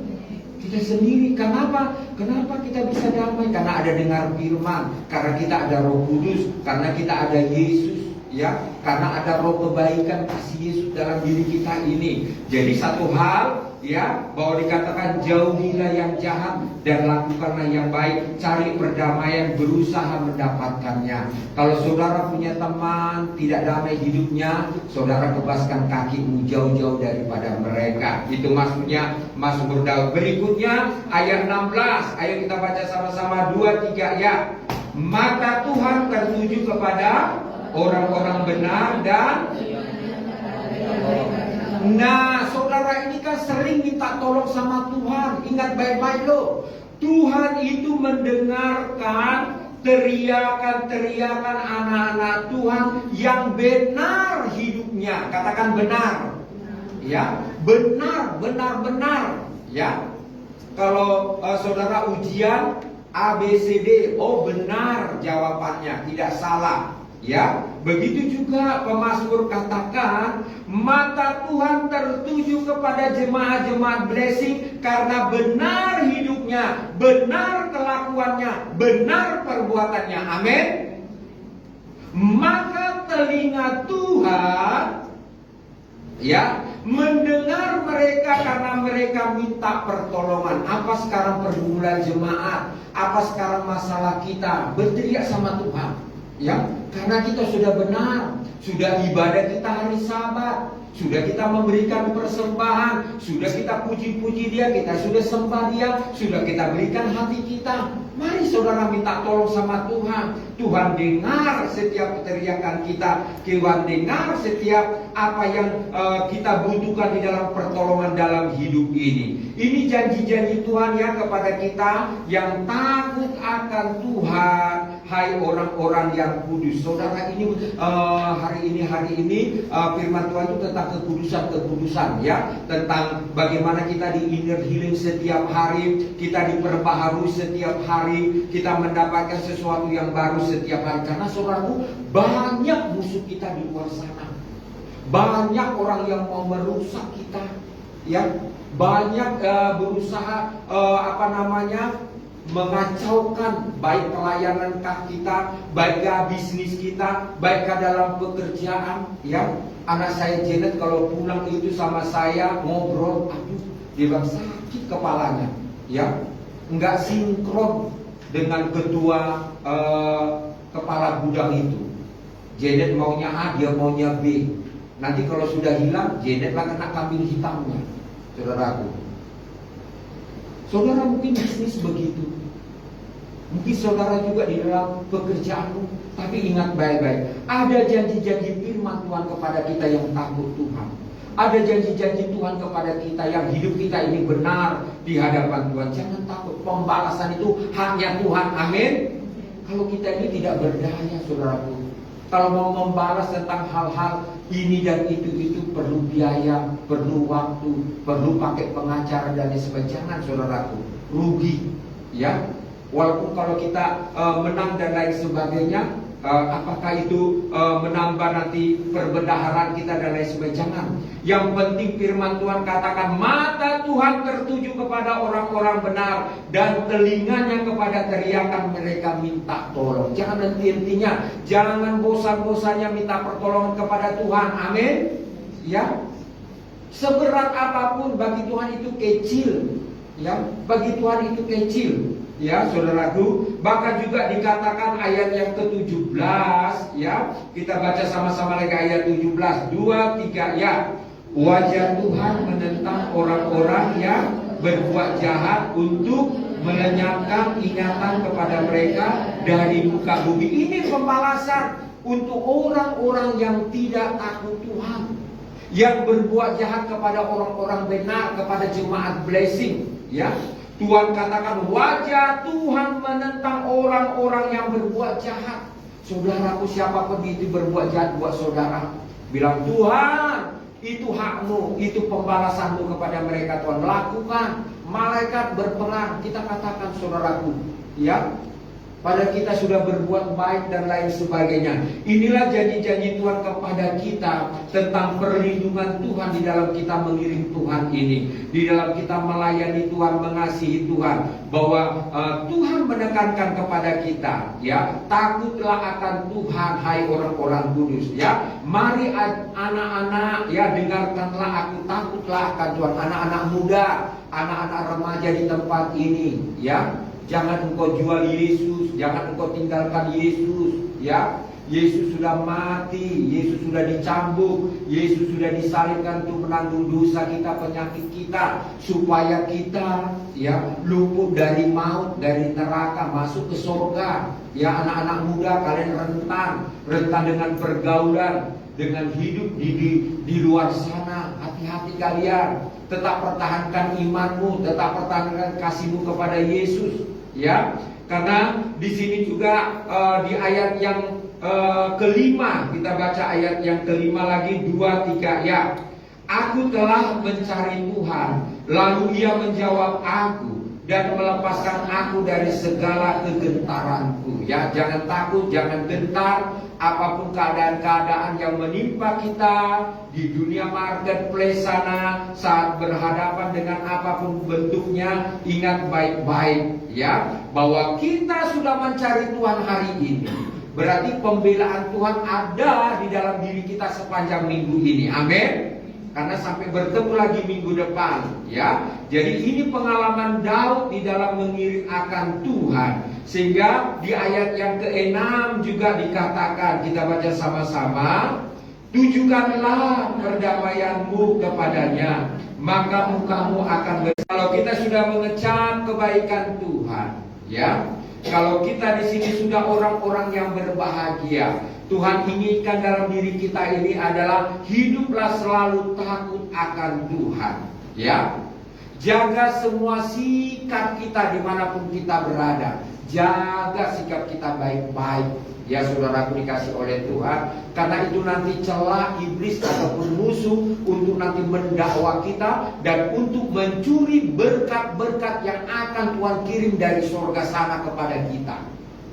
Kita sendiri. Kenapa? Kenapa kita bisa damai? Karena ada dengar firman. Karena kita ada Roh Kudus. Karena kita ada Yesus. Ya, karena ada roh kebaikan kasih Yesus dalam diri kita ini. Jadi satu hal, ya, bahwa dikatakan jauhilah yang jahat dan lakukanlah yang baik. Cari perdamaian, berusaha mendapatkannya. Kalau saudara punya teman tidak damai hidupnya, saudara bebaskan kakimu jauh-jauh daripada mereka. Itu maksudnya Mazmur Daud. Berikutnya ayat 16. Ayo kita baca sama-sama 2-3 ya. Mata Tuhan tertuju kepada orang-orang benar dan nah, saudara ini kan sering minta tolong sama Tuhan. Ingat baik-baik loh. Tuhan itu mendengarkan teriakan-teriakan anak-anak Tuhan yang benar hidupnya. Katakan benar. Ya, benar, benar. Ya. Kalau saudara ujian A, B, C, D, oh benar jawabannya, tidak salah. Ya, begitu juga pemazmur katakan mata Tuhan tertuju kepada jemaat-jemaat blessing karena benar hidupnya, benar kelakuannya, benar perbuatannya. Amin. Maka telinga Tuhan ya mendengar mereka karena mereka minta pertolongan. Apa sekarang pergumulan jemaat? Apa sekarang masalah kita? Berteriak sama Tuhan. Ya, karena kita sudah benar, sudah ibadah kita hari Sabat, sudah kita memberikan persembahan, sudah kita puji-puji Dia, kita sudah sembah Dia, sudah kita berikan hati kita. Mari saudara minta tolong sama Tuhan. Tuhan dengar setiap teriakan kita. Tuhan dengar setiap apa yang kita butuhkan di dalam pertolongan dalam hidup ini. Ini janji-janji Tuhan ya kepada kita yang takut akan Tuhan. Hai orang-orang yang kudus. Saudara, ini hari ini firman Tuhan itu tentang kekudusan ya, tentang bagaimana kita di inner healing setiap hari, kita diperbaharui setiap hari, kita mendapatkan sesuatu yang baru setiap hari. Karena saudaraku, banyak musuh kita di luar sana. Banyak orang yang mau merusak kita, ya. Banyak berusaha mengacaukan baik pelayanan kita, baik bisnis kita, baik dalam pekerjaan. Ya, anak saya Janet kalau pulang itu sama saya ngobrol, aduh, dia bilang sakit kepalanya. Ya, nggak sinkron dengan ketua kepala gudang itu. Janet maunya A, dia maunya B. Nanti kalau sudah hilang, Janet lah kena kambing hitamnya, saudaraku. Saudara mungkin bisnis begitu. Mungkin saudara juga di dalam pekerjaanmu. Tapi ingat baik-baik, ada janji-janji firman Tuhan kepada kita yang takut Tuhan. Ada janji-janji Tuhan kepada kita yang hidup kita ini benar di hadapan Tuhan. Jangan takut, pembalasan itu haknya Tuhan. Amin. Kalau kita ini tidak berdaya, saudaraku. Kalau mau membalas tentang hal-hal ini dan itu perlu biaya, perlu waktu, perlu pakai pengacara dan sebagainya. Jangan, saudaraku, rugi, ya. Walaupun kalau kita menang dan lain sebagainya, apakah itu menambah nanti perbendaharaan kita dan lain sebagainya? Jangan. Yang penting firman Tuhan katakan mata Tuhan tertuju kepada orang-orang benar dan telinganya kepada teriakan mereka minta tolong. Jangan henti-hentinya, jangan bosan-bosannya minta pertolongan kepada Tuhan. Amin. Ya. Seberat apapun bagi Tuhan itu kecil. Ya, bagi Tuhan itu kecil. Ya, saudaraku, bahkan juga dikatakan ayat yang ke-17, ya. Kita baca sama-sama lagi ayat 17, 2, 3, ya. Wajah Tuhan menentang orang-orang yang berbuat jahat untuk melenyapkan ingatan kepada mereka dari muka bumi. Ini pembalasan untuk orang-orang yang tidak takut Tuhan, yang berbuat jahat kepada orang-orang benar, kepada jemaat blessing, ya. Tuhan katakan wajah Tuhan menentang orang-orang yang berbuat jahat. Saudaraku, siapapun itu berbuat jahat buat saudara, bilang Tuhan, itu hakmu, itu pembalasanmu kepada mereka. Tuhan lakukan. Malaikat berperang. Kita katakan saudaraku, ya, pada kita sudah berbuat baik dan lain sebagainya. Inilah janji-janji Tuhan kepada kita tentang perlindungan Tuhan di dalam kita mengiring Tuhan ini, di dalam kita melayani Tuhan, mengasihi Tuhan, bahwa Tuhan menekankan kepada kita, ya, takutlah akan Tuhan, hai orang-orang kudus, ya. Mari anak-anak, ya, dengarkanlah aku, takutlah akan Tuhan. Anak-anak muda, anak-anak remaja di tempat ini, ya. Jangan engkau jual Yesus, jangan engkau tinggalkan Yesus, ya. Yesus sudah mati, Yesus sudah dicambuk, Yesus sudah disalibkan untuk menanggung dosa kita, penyakit kita, supaya kita, ya, luput dari maut, dari neraka, masuk ke surga. Ya, anak-anak muda, kalian rentan dengan pergaulan, dengan hidup di luar sana. Hati-hati kalian, tetap pertahankan imanmu, tetap pertahankan kasihmu kepada Yesus, ya. Karena di sini juga di ayat yang kelima, kita baca ayat yang kelima lagi, 2-3, ya. Aku telah mencari Tuhan, lalu Ia menjawab aku dan melepaskan aku dari segala kegentaranku. Ya, jangan takut, jangan gentar apapun keadaan-keadaan yang menimpa kita di dunia marketplace sana, saat berhadapan dengan apapun bentuknya. Ingat baik-baik, ya, bahwa kita sudah mencari Tuhan hari ini. Berarti pembelaan Tuhan ada di dalam diri kita sepanjang minggu ini. Amin. Karena sampai bertemu lagi minggu depan, ya. Jadi ini pengalaman Daud di dalam mengiring akan Tuhan. Sehingga di ayat yang ke-6 juga dikatakan, kita baca sama-sama, tujukanlah perdamaianmu kepadanya, maka mukamu akan kalau kita sudah mengecap kebaikan Tuhan, ya. Kalau kita di sini sudah orang-orang yang berbahagia, Tuhan inginkan dalam diri kita ini adalah hiduplah selalu takut akan Tuhan, ya. Jaga semua sikap kita dimanapun kita berada. Jaga sikap kita baik-baik, ya, saudaraku dikasih oleh Tuhan. Karena itu nanti celah iblis ataupun musuh untuk nanti mendakwa kita dan untuk mencuri berkat-berkat yang akan Tuhan kirim dari surga sana kepada kita,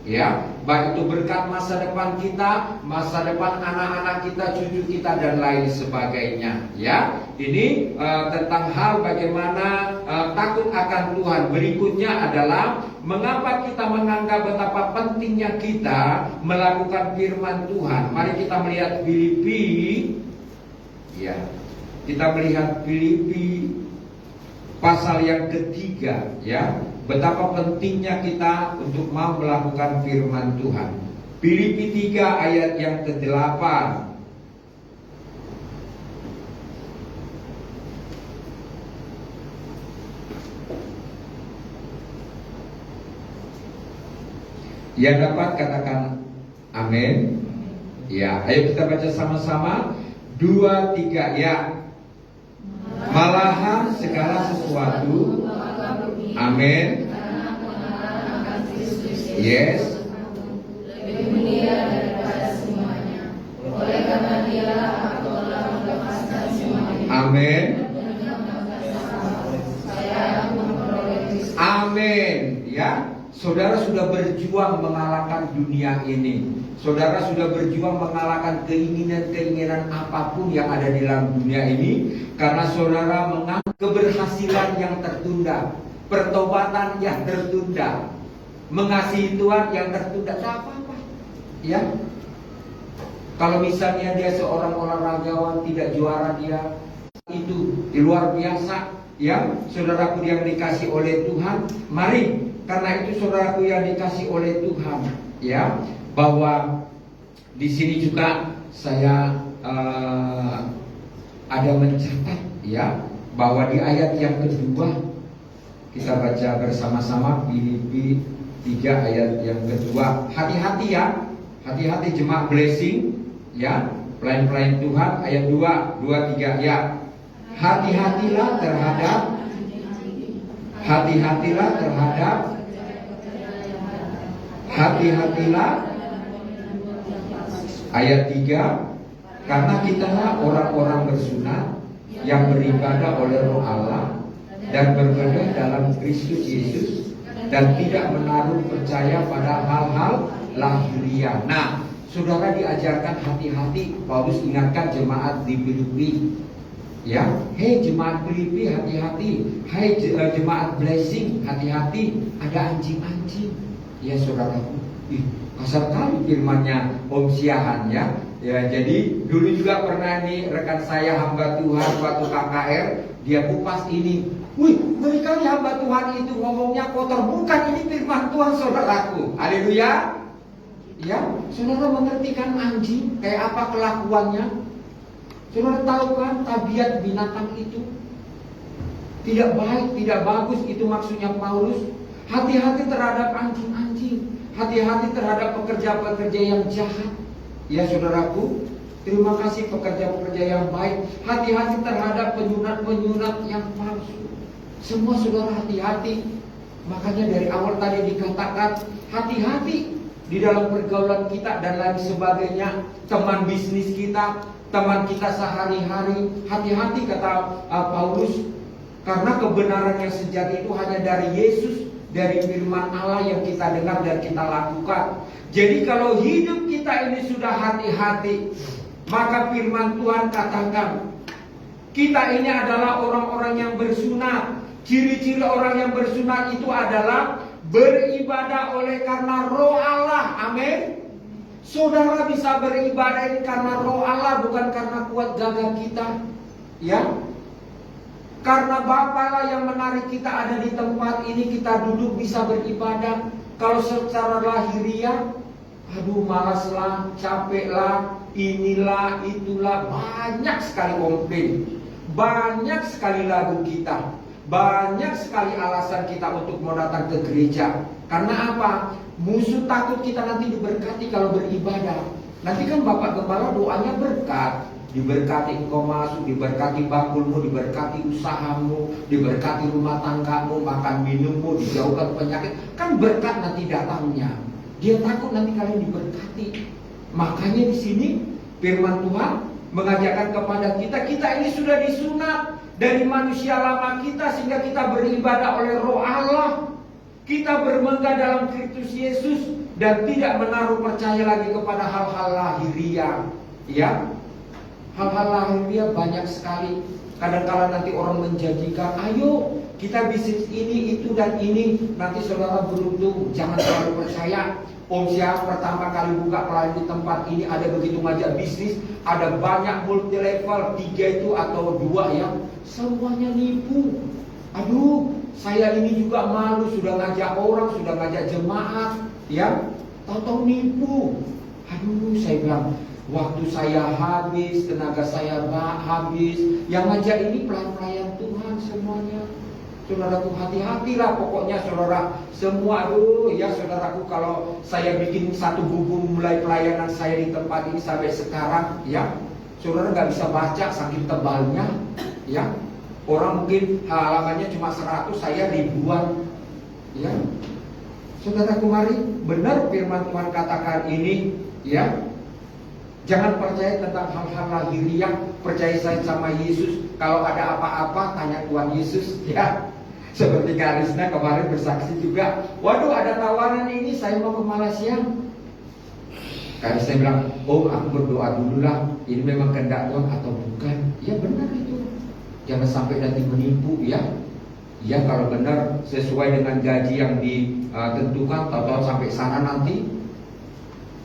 ya. Baik itu berkat masa depan kita, masa depan anak-anak kita, cucu kita, dan lain sebagainya, ya. Ini tentang hal bagaimana takut akan Tuhan. Berikutnya adalah mengapa kita menganggap betapa pentingnya kita melakukan firman Tuhan. Mari kita melihat Filipi, ya. Kita melihat Filipi pasal yang ketiga, ya. Betapa pentingnya kita untuk mau melakukan firman Tuhan. Filipi 3 ayat yang ke-8. Yang dapat katakan amin. Ya, ayo kita baca sama-sama. 2, 3, ya. Malahan segala sesuatu, amin. Yes. Lebih mulia daripada semuanya. Oleh karena Dialah aku telah melepaskan semuanya. Amin. Saya memperoleh Kristus. Amin. Ya, saudara sudah berjuang mengalahkan dunia ini. Saudara sudah berjuang mengalahkan keinginan-keinginan apapun yang ada di dalam dunia ini. Karena saudara menganggap keberhasilan yang tertunda, pertobatan yang tertunda, mengasihi Tuhan yang tertunda, tak apa-apa, ya. Kalau misalnya dia seorang olahragawan tidak juara, dia itu luar biasa, ya. Saudaraku yang dikasih oleh Tuhan, mari, karena itu saudaraku yang dikasih oleh Tuhan, ya, bahwa di sini juga saya ada mencatat, ya, bahwa di ayat yang kedua kita baca bersama-sama Filipi 3 ayat yang kedua. Hati-hati, ya, hati-hati jemaat blessing, ya. Pelayan-pelayan Tuhan ayat 2, 3 ya. Hati-hatilah terhadap ayat 3, karena kitalah orang-orang bersunat yang beribadah oleh Roh Allah dan berbeda dalam Kristus Yesus dan tidak menaruh percaya pada hal-hal lahiriah. Nah, saudara diajarkan hati-hati. Paulus ingatkan jemaat di Filipi. Ya, hei jemaat Filipi, hati-hati. Hai jemaat Blessing, hati-hati. Ada anjing-anjing. Ya saudaraku, kasar kali firmannya Om Siahan ya. Ya, jadi dulu juga pernah nih rekan saya hamba Tuhan waktu KKR, dia kupas ini. Wih, mereka hamba Tuhan itu ngomongnya kotor. Bukan, ini firman Tuhan saudaraku. Haleluya. Ya, saudara mengerti kan anjing kayak apa kelakuannya? Saudara tahu kan tabiat binatang itu tidak baik, tidak bagus. Itu maksudnya Paulus. Hati-hati terhadap anjing-anjing. Hati-hati terhadap pekerja-pekerja yang jahat. Ya saudaraku, terima kasih pekerja-pekerja yang baik. Hati-hati terhadap penyunat-penyunat yang palsu. Semua saudara hati-hati. Makanya dari awal tadi dikatakan hati-hati di dalam pergaulan kita dan lain sebagainya. Teman bisnis kita, teman kita sehari-hari, hati-hati kata Paulus. Karena kebenaran yang sejati itu hanya dari Yesus, dari firman Allah yang kita dengar dan kita lakukan. Jadi kalau hidup kita ini sudah hati-hati, maka firman Tuhan katakan kita ini adalah orang-orang yang bersunat. Ciri-ciri orang yang bersunat itu adalah beribadah oleh karena Roh Allah. Amin. Saudara bisa beribadah ini karena Roh Allah, bukan karena kuat gagah kita. Ya. Karena Bapa lah yang menarik kita ada di tempat ini, kita duduk bisa beribadah. Kalau secara lahiriah, aduh malaslah, capeklah, inilah, itulah, banyak sekali komplain. Banyak sekali lagu kita. Banyak sekali alasan kita untuk mau datang ke gereja. Karena apa? Musuh takut kita nanti diberkati kalau beribadah. Nanti kan Bapak Gembala doanya berkat. Diberkati engkau masuk, diberkati bakulmu, diberkati usahamu, diberkati rumah tanggamu, makan minummu, dijauhkan penyakit. Kan berkat nanti datangnya. Dia takut nanti kalian diberkati. Makanya di sini firman Tuhan mengajarkan kepada kita ini sudah disunat dari manusia lama kita sehingga kita beribadah oleh Roh Allah. Kita bermegah dalam Kristus Yesus dan tidak menaruh percaya lagi kepada hal-hal lahiriah. Ya, hal-hal lahiriah banyak sekali. Kadang-kala nanti orang menjanjikan, ayo kita bisnis ini, itu dan ini. Nanti saudara beruntung, jangan terlalu percaya. Om Syah pertama kali buka pelayanan di tempat ini ada begitu ngajak bisnis, ada banyak multi level, 3 itu atau 2 ya, semuanya nipu. Aduh, saya ini juga malu sudah ngajak orang, sudah ngajak jemaat, ya, tahu-tahu nipu. Aduh, saya bilang, waktu saya habis, tenaga saya habis. Yang ngajak ini pelayan-pelayan Tuhan semuanya. Saudaraku, hati-hatilah pokoknya saudara. Semua, aduh ya saudaraku, kalau saya bikin satu buku mulai pelayanan saya di tempat ini sampai sekarang, ya, saudara nggak bisa baca saking tebalnya, ya. Orang mungkin halamannya cuma 100, saya ribuan, ya. Saudaraku, mari benar firman Tuhan katakan ini, ya. Jangan percaya tentang hal-hal lahiriah, percaya saya sama Yesus. Kalau ada apa-apa tanya Tuhan Yesus, ya. Seperti Karisna kemarin bersaksi juga, waduh ada tawaran ini, saya mau ke Malaysia. Karisna bilang, oh aku berdoa dulu lah, ini memang kehendak Tuhan atau bukan. Ya benar itu. Jangan sampai nanti menipu, ya. Ya kalau benar sesuai dengan gaji yang ditentukan, tahu-tahu sampai sana nanti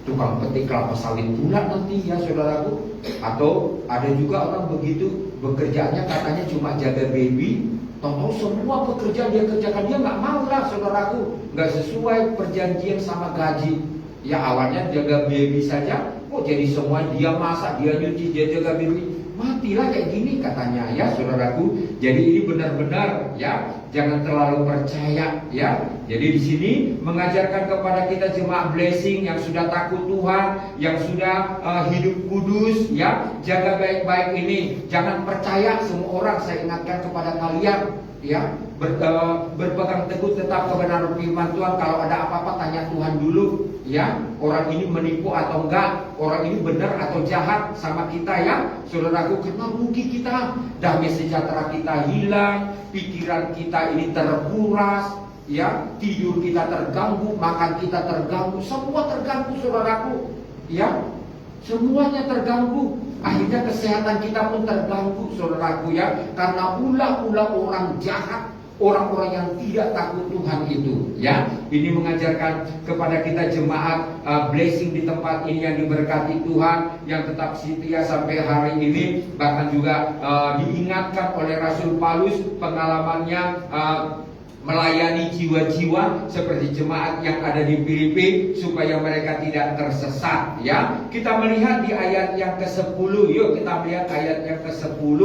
tukang petik kelapa sawit pula nanti, ya saudaraku. Atau ada juga orang begitu, bekerjanya katanya cuma jaga baby, tahu-tahu semua pekerjaan dia kerjakan, dia nggak mau lah saudaraku, nggak sesuai perjanjian sama gaji. Ya awalnya jaga baby saja, kok jadi semua dia masak, dia nyuci, dia jaga baby. matilah kayak gini katanya ya saudaraku. Jadi ini benar-benar ya, jangan terlalu percaya ya. Jadi di sini mengajarkan kepada kita jemaat blessing yang sudah takut Tuhan, yang sudah hidup kudus ya, jaga baik-baik ini. Jangan percaya semua orang. Saya ingatkan kepada kalian ya, berpegang teguh tetap kebenaran firman Tuhan. Kalau ada apa-apa tanya Tuhan dulu ya, orang ini menipu atau enggak, orang ini benar atau jahat sama kita ya saudaraku. Karena rugi kita, damai sejahtera kita hilang, pikiran kita ini terkuras ya, tidur kita terganggu, makan kita terganggu, semua terganggu saudaraku ya, semuanya terganggu. Akhirnya kesehatan kita pun terganggu saudaraku ya, karena ulah-ulah orang jahat, orang-orang yang tidak takut Tuhan itu ya. Ini mengajarkan kepada kita jemaat blessing di tempat ini yang diberkati Tuhan, yang tetap setia sampai hari ini. Bahkan juga diingatkan oleh Rasul Paulus pengalamannya melayani jiwa-jiwa seperti jemaat yang ada di Filipi supaya mereka tidak tersesat ya. Kita melihat di ayat yang ke-10. Yuk kita melihat ayat yang ke-10.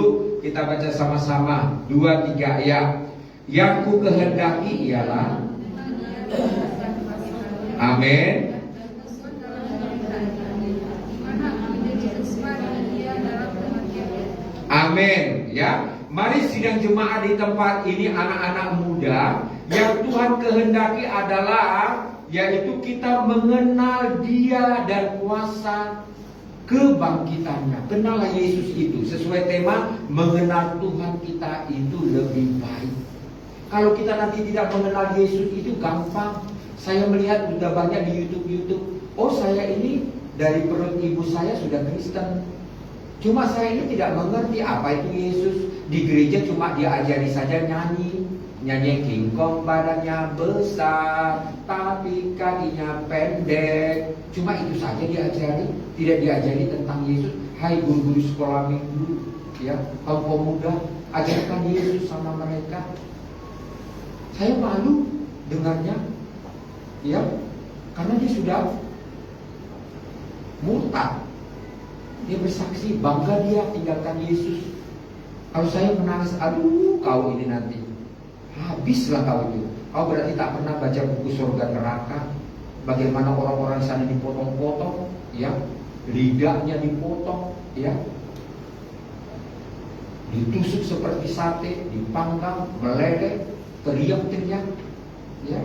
Kita baca sama-sama 2-3 ya. Yang ku kehendaki ialah, amin. Amin ya. Mari sidang jemaat di tempat ini anak-anak muda, yang Tuhan kehendaki adalah yaitu kita mengenal Dia dan kuasa kebangkitannya. Kenallah Yesus itu sesuai tema mengenal Tuhan kita itu lebih baik. Kalau kita nanti tidak mengenal Yesus itu gampang. Saya melihat sudah banyak di YouTube. Oh, saya ini dari perut ibu saya sudah Kristen. Cuma saya ini tidak mengerti apa itu Yesus. Di gereja cuma diajari saja nyanyi kingkong, badannya besar tapi kakinya pendek. Cuma itu saja diajari, tidak diajari tentang Yesus. Hai guru-guru sekolah minggu ya, kaum pemuda, ajarkan Yesus sama mereka. Saya malu dengarnya ya, karena dia sudah murtad. Dia bersaksi bangga dia tinggalkan Yesus. Kalau saya menangis, aduh kau ini nanti habislah kau itu. Kau berarti tak pernah baca buku surga neraka. Bagaimana orang-orang di sana dipotong-potong ya, lidahnya dipotong ya, ditusuk seperti sate, dipanggang, meleleh, teriak-teriak ya.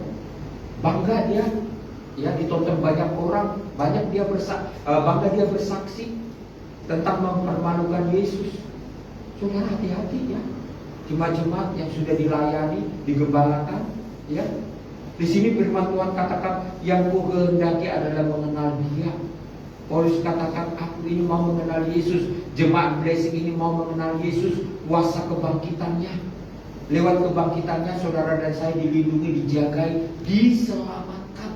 Bangga dia ya, ditonton banyak orang, bangga dia bersaksi tentang mempermalukan Yesus. Saudara hati-hati ya, jemaat-jemaat yang sudah dilayani, digembalakan ya. Di sini firman Tuhan katakan yang ku kehendaki adalah mengenal Dia. Paulus katakan aku ini mau mengenal Yesus. Jemaat blessing ini mau mengenal Yesus, kuasa kebangkitannya. Lewat kebangkitannya saudara dan saya dilindungi, dijagai, diselamatkan,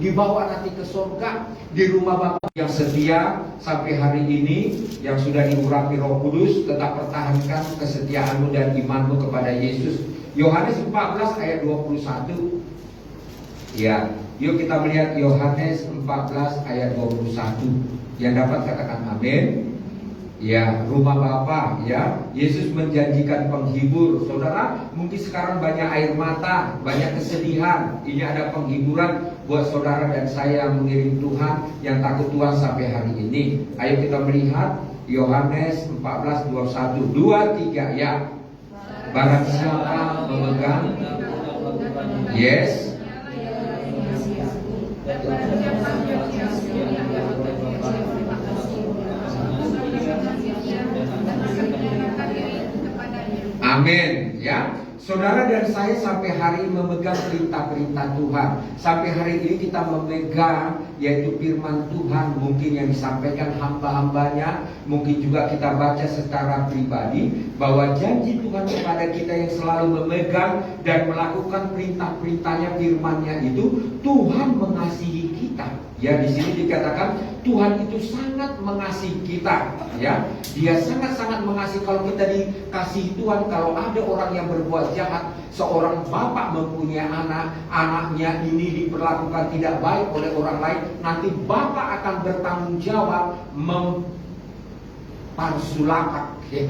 dibawa nanti ke surga, di rumah Bapa yang setia sampai hari ini, yang sudah diurapi Roh Kudus. Tetap pertahankan kesetiaanmu dan imanmu kepada Yesus. Yohanes 14 ayat 21 ya. Yuk kita melihat Yohanes 14 ayat 21. Yang dapat katakan amin. Ya, rumah Bapa ya. Yesus menjanjikan penghibur. Saudara, mungkin sekarang banyak air mata, banyak kesedihan. Ini ada penghiburan buat saudara dan saya yang mengiring Tuhan, yang takut Tuhan sampai hari ini. Ayo kita melihat Yohanes 14:21. 2-3 ya. Barang siapa memegang, yes, amin ya. Saudara dan saya sampai hari ini memegang perintah-perintah Tuhan. Sampai hari ini kita memegang yaitu firman Tuhan, mungkin yang disampaikan hamba-hambanya, mungkin juga kita baca secara pribadi bahwa janji Tuhan kepada kita yang selalu memegang dan melakukan perintah-perintahnya, firman-Nya itu, Tuhan mengasihi kita. Ya, di sini dikatakan Tuhan itu sangat mengasihi kita, ya. Dia sangat-sangat mengasihi. Kalau kita dikasihi Tuhan, kalau ada orang yang berbuat jahat, seorang bapak mempunyai anak, anaknya ini diperlakukan tidak baik oleh orang lain, nanti bapak akan bertanggung jawab parsulaka, ya,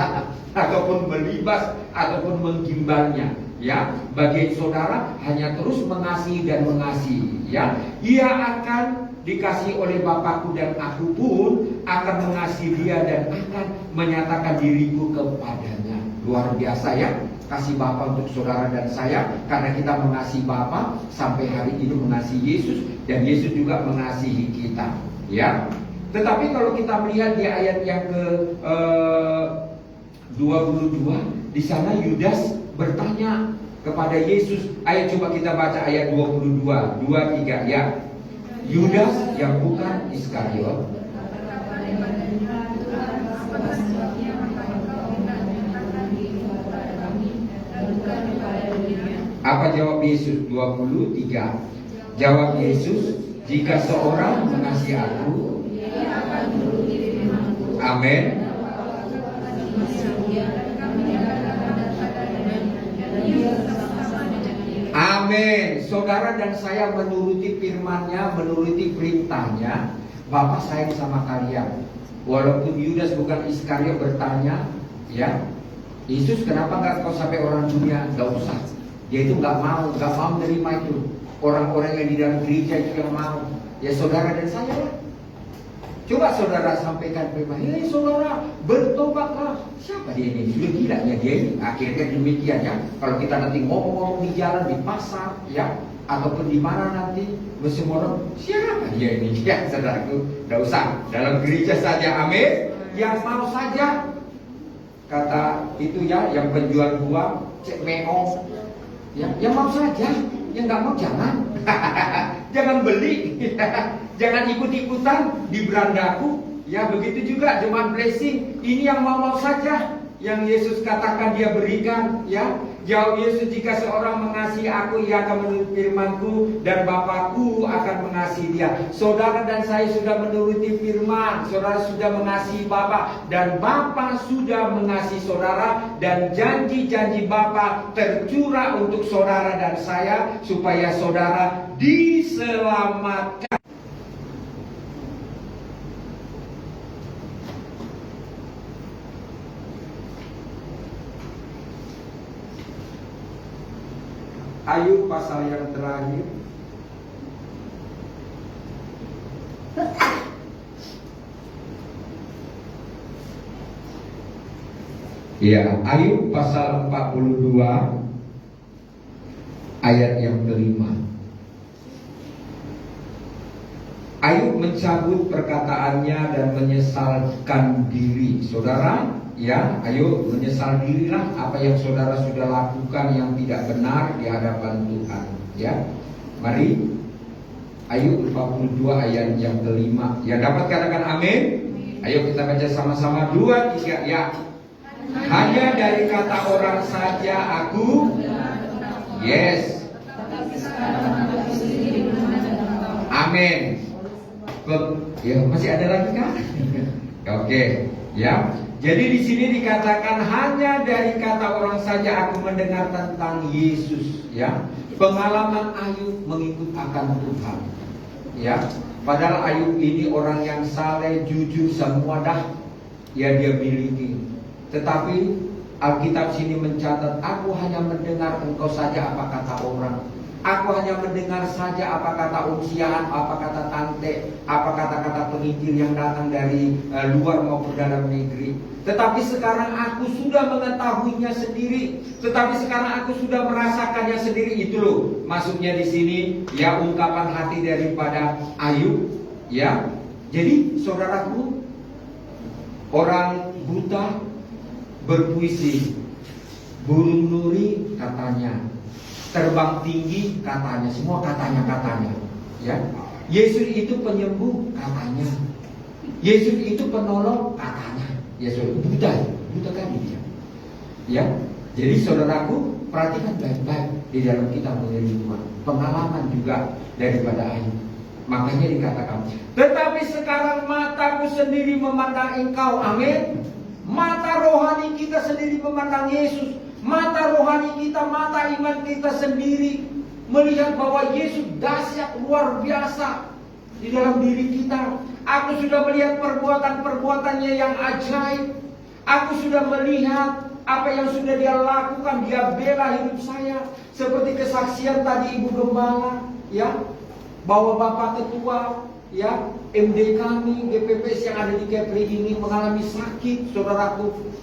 ataupun melibas ataupun menggimbalnya. Ya, bagi saudara hanya terus mengasihi dan mengasihi. Ya, ia akan dikasihi oleh Bapakku dan aku pun akan mengasihi dia dan akan menyatakan diriku kepadanya. Luar biasa ya, kasih Bapa untuk saudara dan saya, karena kita mengasihi Bapa sampai hari ini mengasihi Yesus dan Yesus juga mengasihi kita. Ya, tetapi kalau kita melihat di ayat yang ke 22, di sana Yudas bertanya kepada Yesus. Ayo coba kita baca ayat 22, 23 ya. Yudas yang bukan Iskariot. Apa jawab Yesus? 23. Jawab Yesus, jika seorang mengasihi aku, amin. Amin. Saudara dan saya menuruti firman-Nya, menuruti perintahnya. Bapa sayang sama kalian. Walaupun Yudas bukan Iskariot bertanya, ya, Yesus kenapa nggak kau sampai orang dunia? Gak usah. Dia itu nggak mau menerima itu. Orang-orang yang di dalam gereja itu yang mau. Ya saudara dan saya lah. Coba saudara sampaikan firman, hei saudara, bertobatlah. Siapa dia ini? Sudah gila ya dia ini. Akhirnya demikian ya. Kalau kita nanti ngomong-ngomong di jalan, di pasar, ya, ataupun di mana nanti semua orang, siapa dia ini? Ya saudaraku, tidak usah. Dalam gereja saja, amin. Yang mau saja, kata itu ya, yang penjual buah, cek meong, ya, yang mau saja. Yang nggak mau jangan. Jangan beli. Jangan ikut-ikutan di berandaku. Ya begitu juga jemaat blessing. Ini yang mau saja. Yang Yesus katakan dia berikan. Ya, jawab Yesus, jika seorang mengasihi aku, ia akan menuruti firmanku dan Bapakku akan mengasihi dia. Saudara dan saya sudah menuruti firman. Saudara sudah mengasihi Bapa dan Bapa sudah mengasihi saudara, dan janji-janji Bapa tercurah untuk saudara dan saya supaya saudara diselamatkan. Ayub pasal yang terakhir. Ya, Ayub pasal 42 ayat yang kelima. Ayub mencabut perkataannya dan menyesalkan diri. Saudara, ya, ayo menyesal dirilah apa yang saudara sudah lakukan yang tidak benar di hadapan Tuhan. Ya, mari Ayub 42 ayat yang kelima. Yang dapat katakan amin. Ayo kita baca sama-sama 2, 3 ya. Hanya dari kata orang saja aku, yes, amin. Ya, masih ada lagi kan? Oke, ya. Jadi di sini dikatakan hanya dari kata orang saja aku mendengar tentang Yesus, ya. Pengalaman Ayub mengikut akan Tuhan, ya. Padahal Ayub ini orang yang saleh, jujur, semua dah ya dia miliki. Tetapi Alkitab sini mencatat, aku hanya mendengar engkau saja apa kata orang. Aku hanya mendengar saja apa kata uncian, apa kata tante, apa kata-kata penginjil yang datang dari luar maupun dalam negeri. Tetapi sekarang aku sudah mengetahuinya sendiri. Tetapi sekarang aku sudah merasakannya sendiri. Itu loh maksudnya di sini ya, ungkapan hati daripada Ayub. Ya, jadi saudaraku, orang buta berpuisi, burung nuri katanya, terbang tinggi katanya, semua katanya, ya. Yesus itu penyembuh katanya, Yesus itu penolong katanya. Yesus buta kan dia. Ya, jadi saudaraku perhatikan baik-baik di dalam kita mengenai Tuhan. Pengalaman juga daripada Ayub. Makanya dikatakan, tetapi sekarang mataku sendiri memandang engkau, amin. Mata rohani kita sendiri memandang Yesus. Mata rohani kita, mata iman kita sendiri melihat bahwa Yesus dahsyat luar biasa. di dalam diri kita. Aku sudah melihat perbuatan-perbuatannya yang ajaib. Aku sudah melihat apa yang sudah dia lakukan. Dia bela hidup saya. Seperti kesaksian tadi Ibu Gembala, ya, bahwa Bapak Ketua, ya, MD kami, GPPS yang ada di Kepri ini mengalami sakit, saudaraku.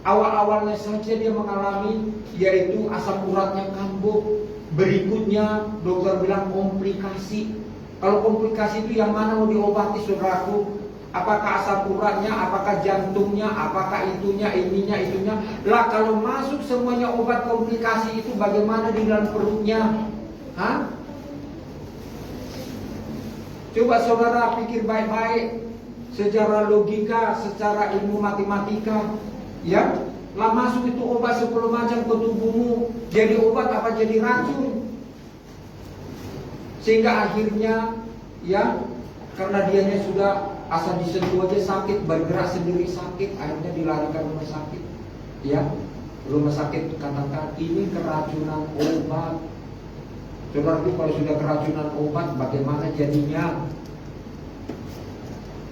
Awal-awalnya saja dia mengalami, yaitu asam uratnya kambuh. Berikutnya dokter bilang komplikasi. Kalau komplikasi itu yang mana mau diobati, saudaraku? Apakah asam uratnya, apakah jantungnya, apakah itunya, itunya. Lah kalau masuk semuanya obat komplikasi itu bagaimana di dalam perutnya? Hah? Coba saudara pikir baik-baik, secara logika, secara ilmu matematika, ya. Lah masuk itu obat 10 macam ke tubuhmu, jadi obat apa jadi racun? Sehingga akhirnya, ya, karena dianya sudah asal disentuh aja sakit, bergerak sendiri sakit, akhirnya dilarikan rumah sakit. Ya, rumah sakit katakan ini keracunan obat. Saudaraku, kalau sudah keracunan obat, bagaimana jadinya?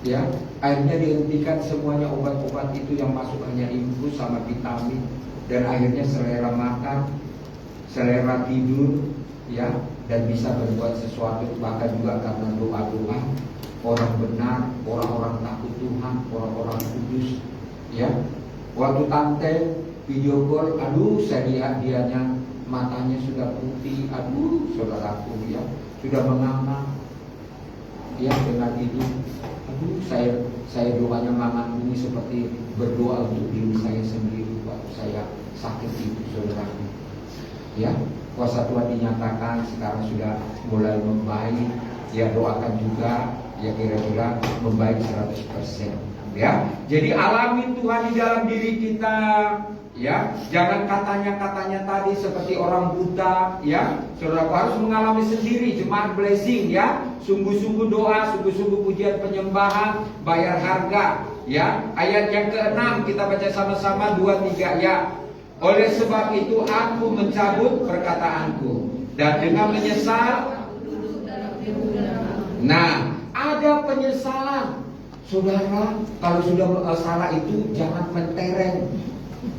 Ya, akhirnya dihentikan semuanya obat-obat itu, yang masuk hanya infus sama vitamin, dan akhirnya selera makan, selera tidur, ya, dan bisa berbuat sesuatu, bahkan juga karena doa-doa orang benar, orang-orang takut Tuhan, orang-orang kudus, ya. Waktu tante video call, aduh saya lihat dianya matanya sudah putih, aduh saudaraku, ya, sudah menganga, ya, dengan itu, aduh saya doanya mengandungi seperti berdoa untuk diri saya sendiri waktu saya sakit itu, saudaraku, ya. Kuasa Tuhan dinyatakan sekarang sudah mulai membaik, ya, doakan juga, ya, kira-kira membaik 100%, ya. Jadi alami Tuhan di dalam diri kita, ya. Jangan katanya tadi seperti orang buta, ya. Saudara harus mengalami sendiri. Jemaat blessing, ya. Sungguh-sungguh doa, sungguh-sungguh pujian penyembahan, bayar harga, ya. Ayat yang ke-6 kita baca sama-sama, 2-3, ya. Oleh sebab itu aku mencabut perkataanku, dan dengan menyesal. Nah, ada penyesalan. Saudara, kalau sudah salah itu jangan mentereng,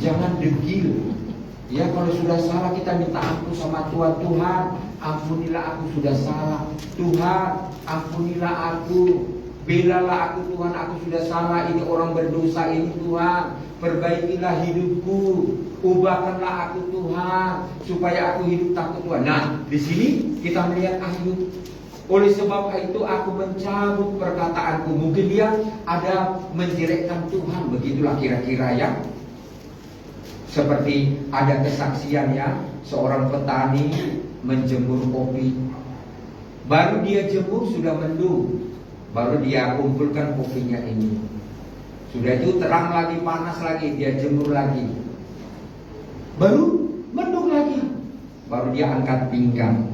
jangan degil. Ya, kalau sudah salah kita minta ampun sama Tuhan. Tuhan, ampunilah aku sudah salah. Tuhan, ampunilah aku. Belalah aku Tuhan, aku sudah salah. Ini orang berdosa ini Tuhan. Perbaikilah hidupku. Ubahkanlah aku Tuhan, supaya aku hidup takut Tuhan. Nah, di sini kita melihat Ayub. Oleh sebab itu aku mencabut perkataanku. Mungkin dia ada menjelekkan Tuhan, begitulah kira-kira, ya. Seperti ada kesaksiannya, seorang petani menjemur kopi. Baru dia jemur sudah mendung, baru dia kumpulkan kopinya ini. Sudah itu terang lagi, panas lagi, dia jemur lagi. Baru mendung lagi, baru dia angkat pinggang.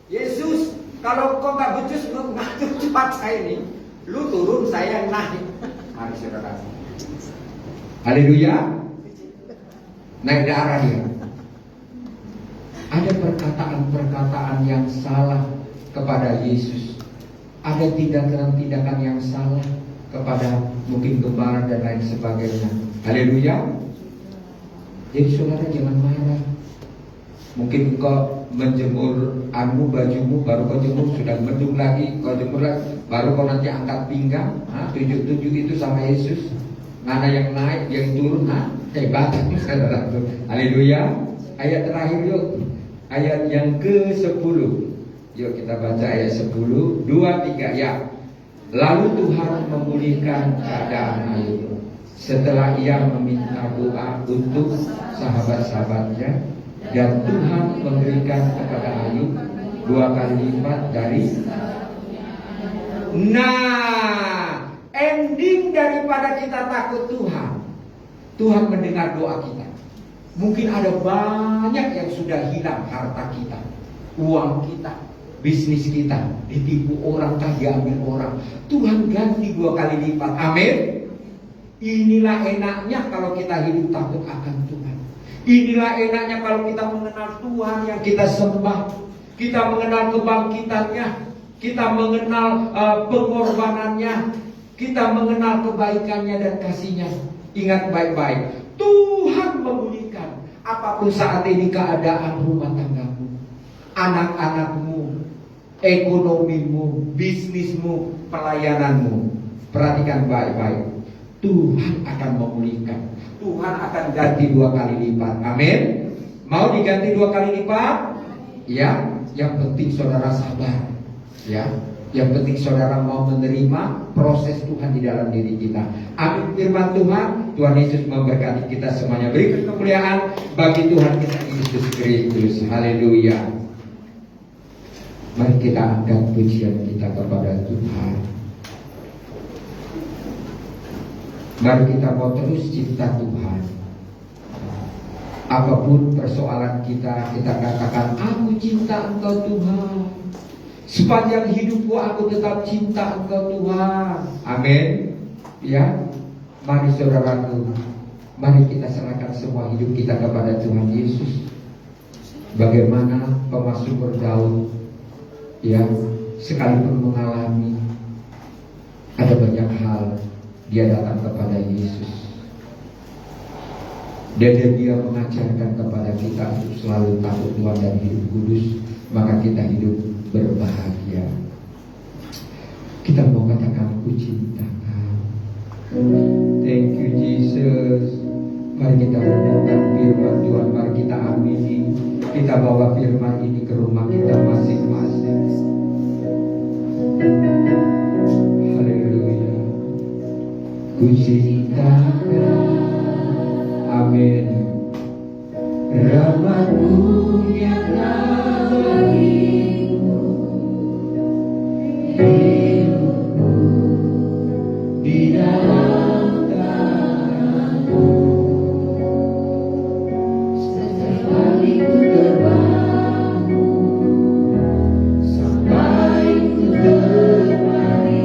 Yesus, kalau kau nggak becus ngatur cepat saya ini, lu turun saya yang naik. Mari saudara. Haleluya. Naik darah dia. Ada perkataan-perkataan yang salah kepada Yesus. Ada tindakan-tindakan yang salah kepada mungkin gembala dan lain sebagainya. Haleluya. Jadi saudara jangan marah. Mungkin kau menjemur bajumu, baru kau jemur sudah mendung lagi, kau jemur lagi, baru kau nanti angkat pinggang. Tunjuk-tunjuk itu sama Yesus. Mana yang naik, yang turun, hebat saudara. Haleluya. Ayat terakhir yuk. Ayat yang ke-10. Yuk kita baca ayat 10, 2-3, ya. Lalu Tuhan memulihkan keadaan Ayub setelah ia meminta doa untuk sahabat-sahabatnya, dan Tuhan memberikan kepada Ayub 2 kali lipat dari. Nah, ending daripada kita takut Tuhan, Tuhan mendengar doa kita. Mungkin ada banyak yang sudah hilang, harta kita, uang kita, bisnis kita, ditipu orang, diambil orang. Tuhan ganti 2 kali lipat. Amin. Inilah enaknya kalau kita hidup takut akan Tuhan. Inilah enaknya kalau kita mengenal Tuhan yang kita sembah. kita mengenal kebangkitannya, kita mengenal pengorbanannya, kita mengenal kebaikannya dan kasihnya. Ingat baik-baik, Tuhan memulihkan apapun saat ini keadaan rumah tanggamu, anak-anakmu, ekonomimu, bisnismu, pelayananmu. Perhatikan baik-baik, Tuhan akan memulihkan. Tuhan akan ganti 2 kali lipat. Amin. Mau diganti 2 kali lipat? Ya, yang penting saudara sabar. Ya, yang penting saudara mau menerima proses Tuhan di dalam diri kita. Amin. Firman Tuhan, Tuhan Yesus memberkati kita semuanya. Berikan kemuliaan bagi Tuhan kita Yesus Kristus. Haleluya. Mari kita angkat pujian kita kepada Tuhan. Mari kita mau terus cinta Tuhan. Apapun persoalan kita katakan, aku cinta Engkau Tuhan. Sepanjang hidupku aku tetap cinta Engkau Tuhan. Amin. Ya, mari saudaraku, mari kita serahkan semua hidup kita kepada Tuhan Yesus. Bagaimana pemazmur Daud, ya, sekalipun mengalami ada banyak hal, dia datang kepada Yesus. Dan dia mengajarkan kepada kita untuk selalu takut Tuhan dan hidup kudus. Maka kita hidup berbahagia. Kita mau katakan, ku cinta Kau. Thank you Jesus. Mari kita renungkan firman Tuhan. Mari kita amini. Kita bawa firman ini ke rumah kita masing-masing. Haleluya. Ku cinta Kau. Amin. Rahmat-Mu yang bagiku, hidupku di dalam tangan-Mu. Setiap kali ku terbangun sampai ku terbaring,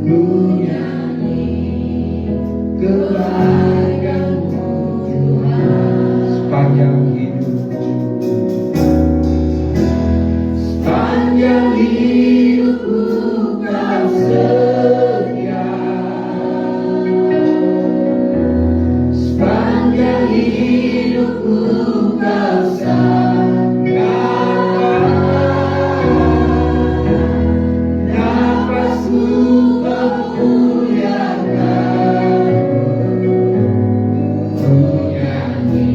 ku nyanyi kebaikan-Mu Tuhan. Sepanjang hidupku, sepanjang hidupku Kau setia. Sepanjang hidupku Kau sangat. Nafasku memuliakan, ku nyanyi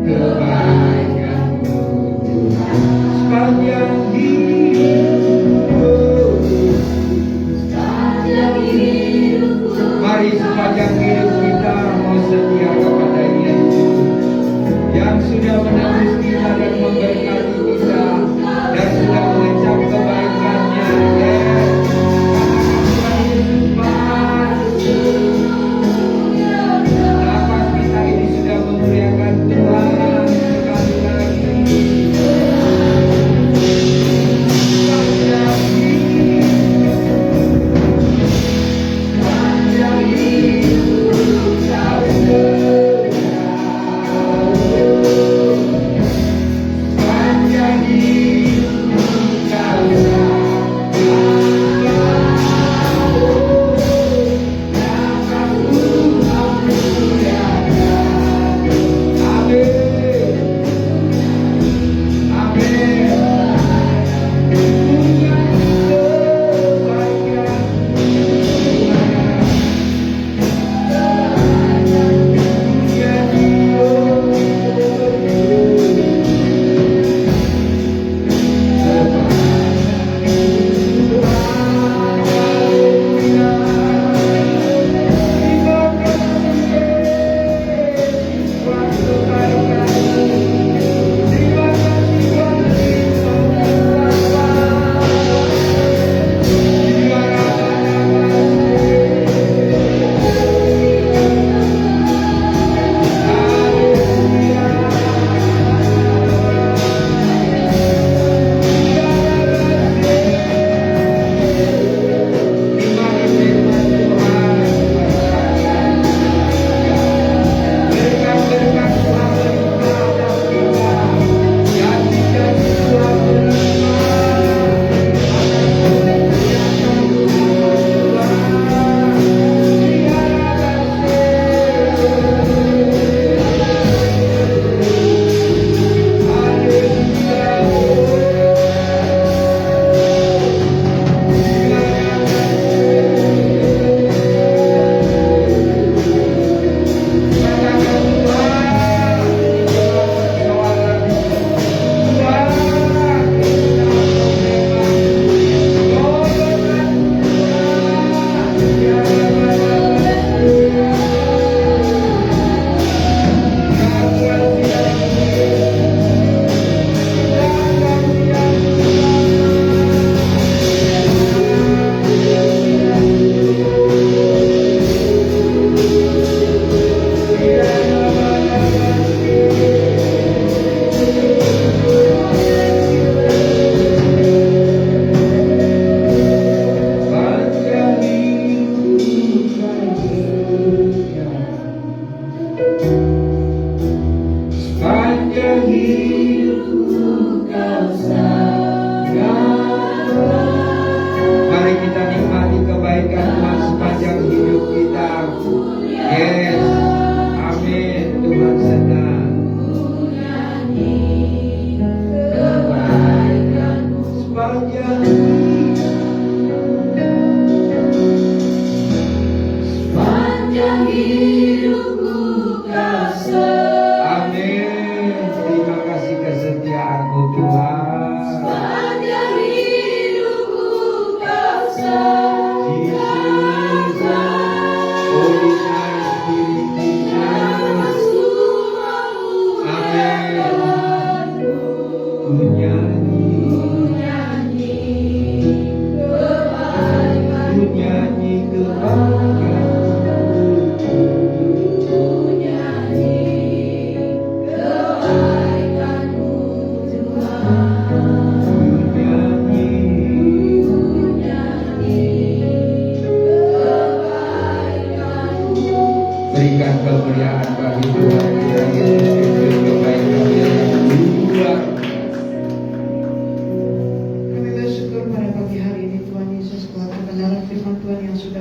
kebaikan-Mu Tuhan. Sepanjang hidupku,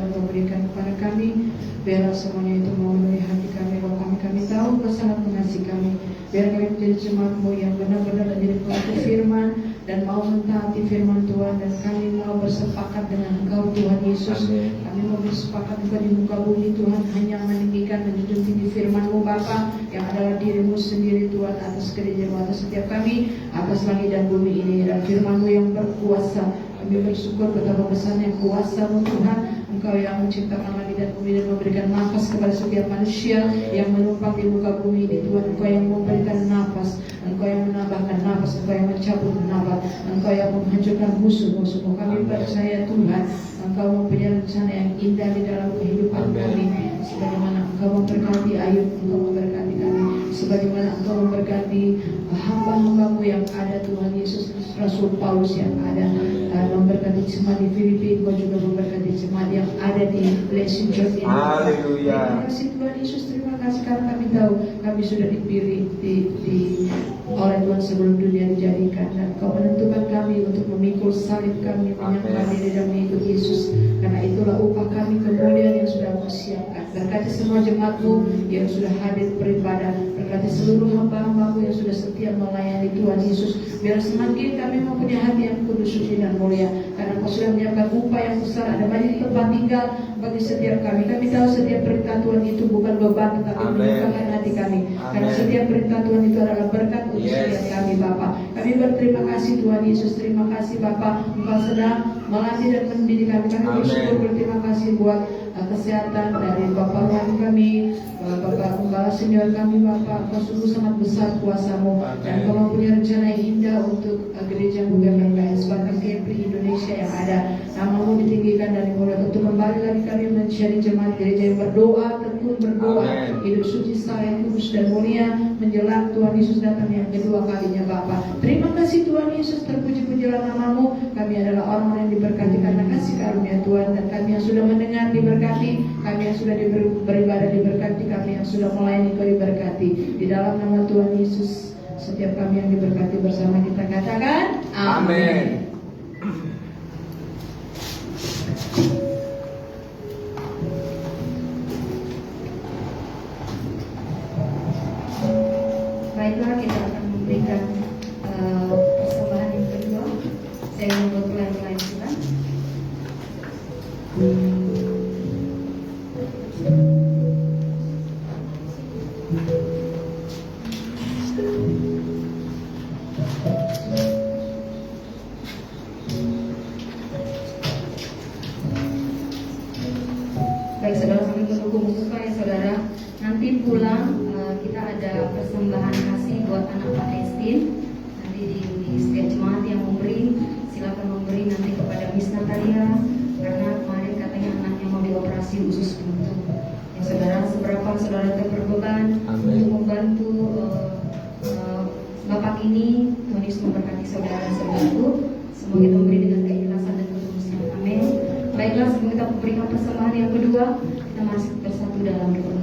Engkau berikan kepada kami. Biarlah semuanya itu memenuhi hati kami, roh kami tahu Engkau sangat mengasihi kami. Biar kami menjadi jemaat-Mu yang benar-benar menjadi pelaku firman dan mau mentaati firman Tuhan, dan kami mau bersepakat dengan Engkau Tuhan Yesus. Amin. Kami mau bersepakat Engkau di muka bumi Tuhan hanya meninggikan dan menjunjung tinggi firman-Mu Bapa, yang adalah diri-Mu sendiri Tuhan, atas gereja-Mu, atas setiap kami, atas langit dan bumi ini, dan firman-Mu yang berkuasa. Kami bersyukur betapa besarnya kuasa-Mu Tuhan. Engkau yang menciptakan langit dan bumi dan memberikan nafas kepada setiap manusia yang menumpang di muka bumi ini Tuhan. Engkau yang memberikan nafas, Engkau yang menambahkan nafas, Engkau yang mencabut nafas, Engkau yang menghancurkan musuh-musuh-Mu. Kami percaya Tuhan, Engkau mempunyai rencana yang indah di dalam kehidupan kami. Sebagaimana Engkau memberkati Ayub, Engkau memberkati kami. Sebagaimana Engkau memberkati hamba-hamba-Mu yang ada Tuhan Yesus, Rasul Paulus yang ada, memberkati jemaat di Filipi, Engkau juga memberkati jemaat yang ada di Blessing Church ini. Haleluya. Terima kasih Tuhan Yesus, terima kasih karena kami tahu kami sudah dipilih oleh Tuhan sebelum dunia dijadikan, dan Engkau menentukan kami untuk memikul salib kami, menyembah diri dan mengikut Yesus. Karena itulah upah kami kemuliaan yang sudah Engkau siapkan. Berkati semua jemaat-Mu yang sudah hadir beribadah, berkati seluruh hamba-hamba-Mu yang sudah setia melayani Tuhan Yesus. Biar semakin kami mempunyai hati yang kudus, suci dan mulia, karena Engkau sudah menyiapkan upah yang besar, ada banyak tempat tinggal bagi setiap kami. Kami tahu setiap perintah Tuhan itu bukan beban, tetapi menyukakan hati kami. Karena setiap perintah Tuhan itu adalah berkat untuk setiap kami Bapa. Kami berterima kasih Tuhan Yesus, terima kasih Bapa, Engkau sedang melatih dan mendidik kami. Kami bersyukur, berterima kasih buat kesehatan dari Bapak Rohani kami, Bapak Pembala Senior kami Bapak. Engkau sungguh sangat besar kuasa-Mu, dan Engkau mempunyai rencana yang indah untuk gereja BMKS, bahkan Kepri Indonesia yang ada. Nama-Mu ditinggikan dari mulai untuk kembali lagi kami menjadi jemaat gereja yang berdoa, tekun berdoa, hidup suci, saleh, kudus dan mulia menjelang Tuhan Yesus datang yang kedua kalinya Bapa. Terima kasih Tuhan Yesus, terpuji-pujilah nama-Mu. Kami adalah orang yang diberkati karena kasih karunia Tuhan, dan kami yang sudah mendengar diberkati, kami yang sudah beribadah diberkati, kami yang sudah melayani Kau diberkati. Di dalam nama Tuhan Yesus, setiap kami yang diberkati bersama kita katakan amin. Baiklah, kita akan memberikan persembahan yang kedua. Saya membuat pelan-pelan Tuhan. Baik saudara, kami menunggu membuka ya saudara. Nanti pulang kita ada persembahan kasih buat anak Pak Estin. Nanti di setiap jemaat yang memberi, silakan memberi nanti kepada Miss Natalia, karena kemarin katanya anaknya mau dioperasi usus buntu. Ya saudara, seberapa saudara berbeban untuk membantu Bapak ini, Tuhan Yesus memberkati saudara-saudaraku. Semoga kita memberi dengan keikhlasan dan ketulusnya. Amin. Baiklah, sebelum kita memberikan persembahan yang kedua, kita masih bersatu dalam doa.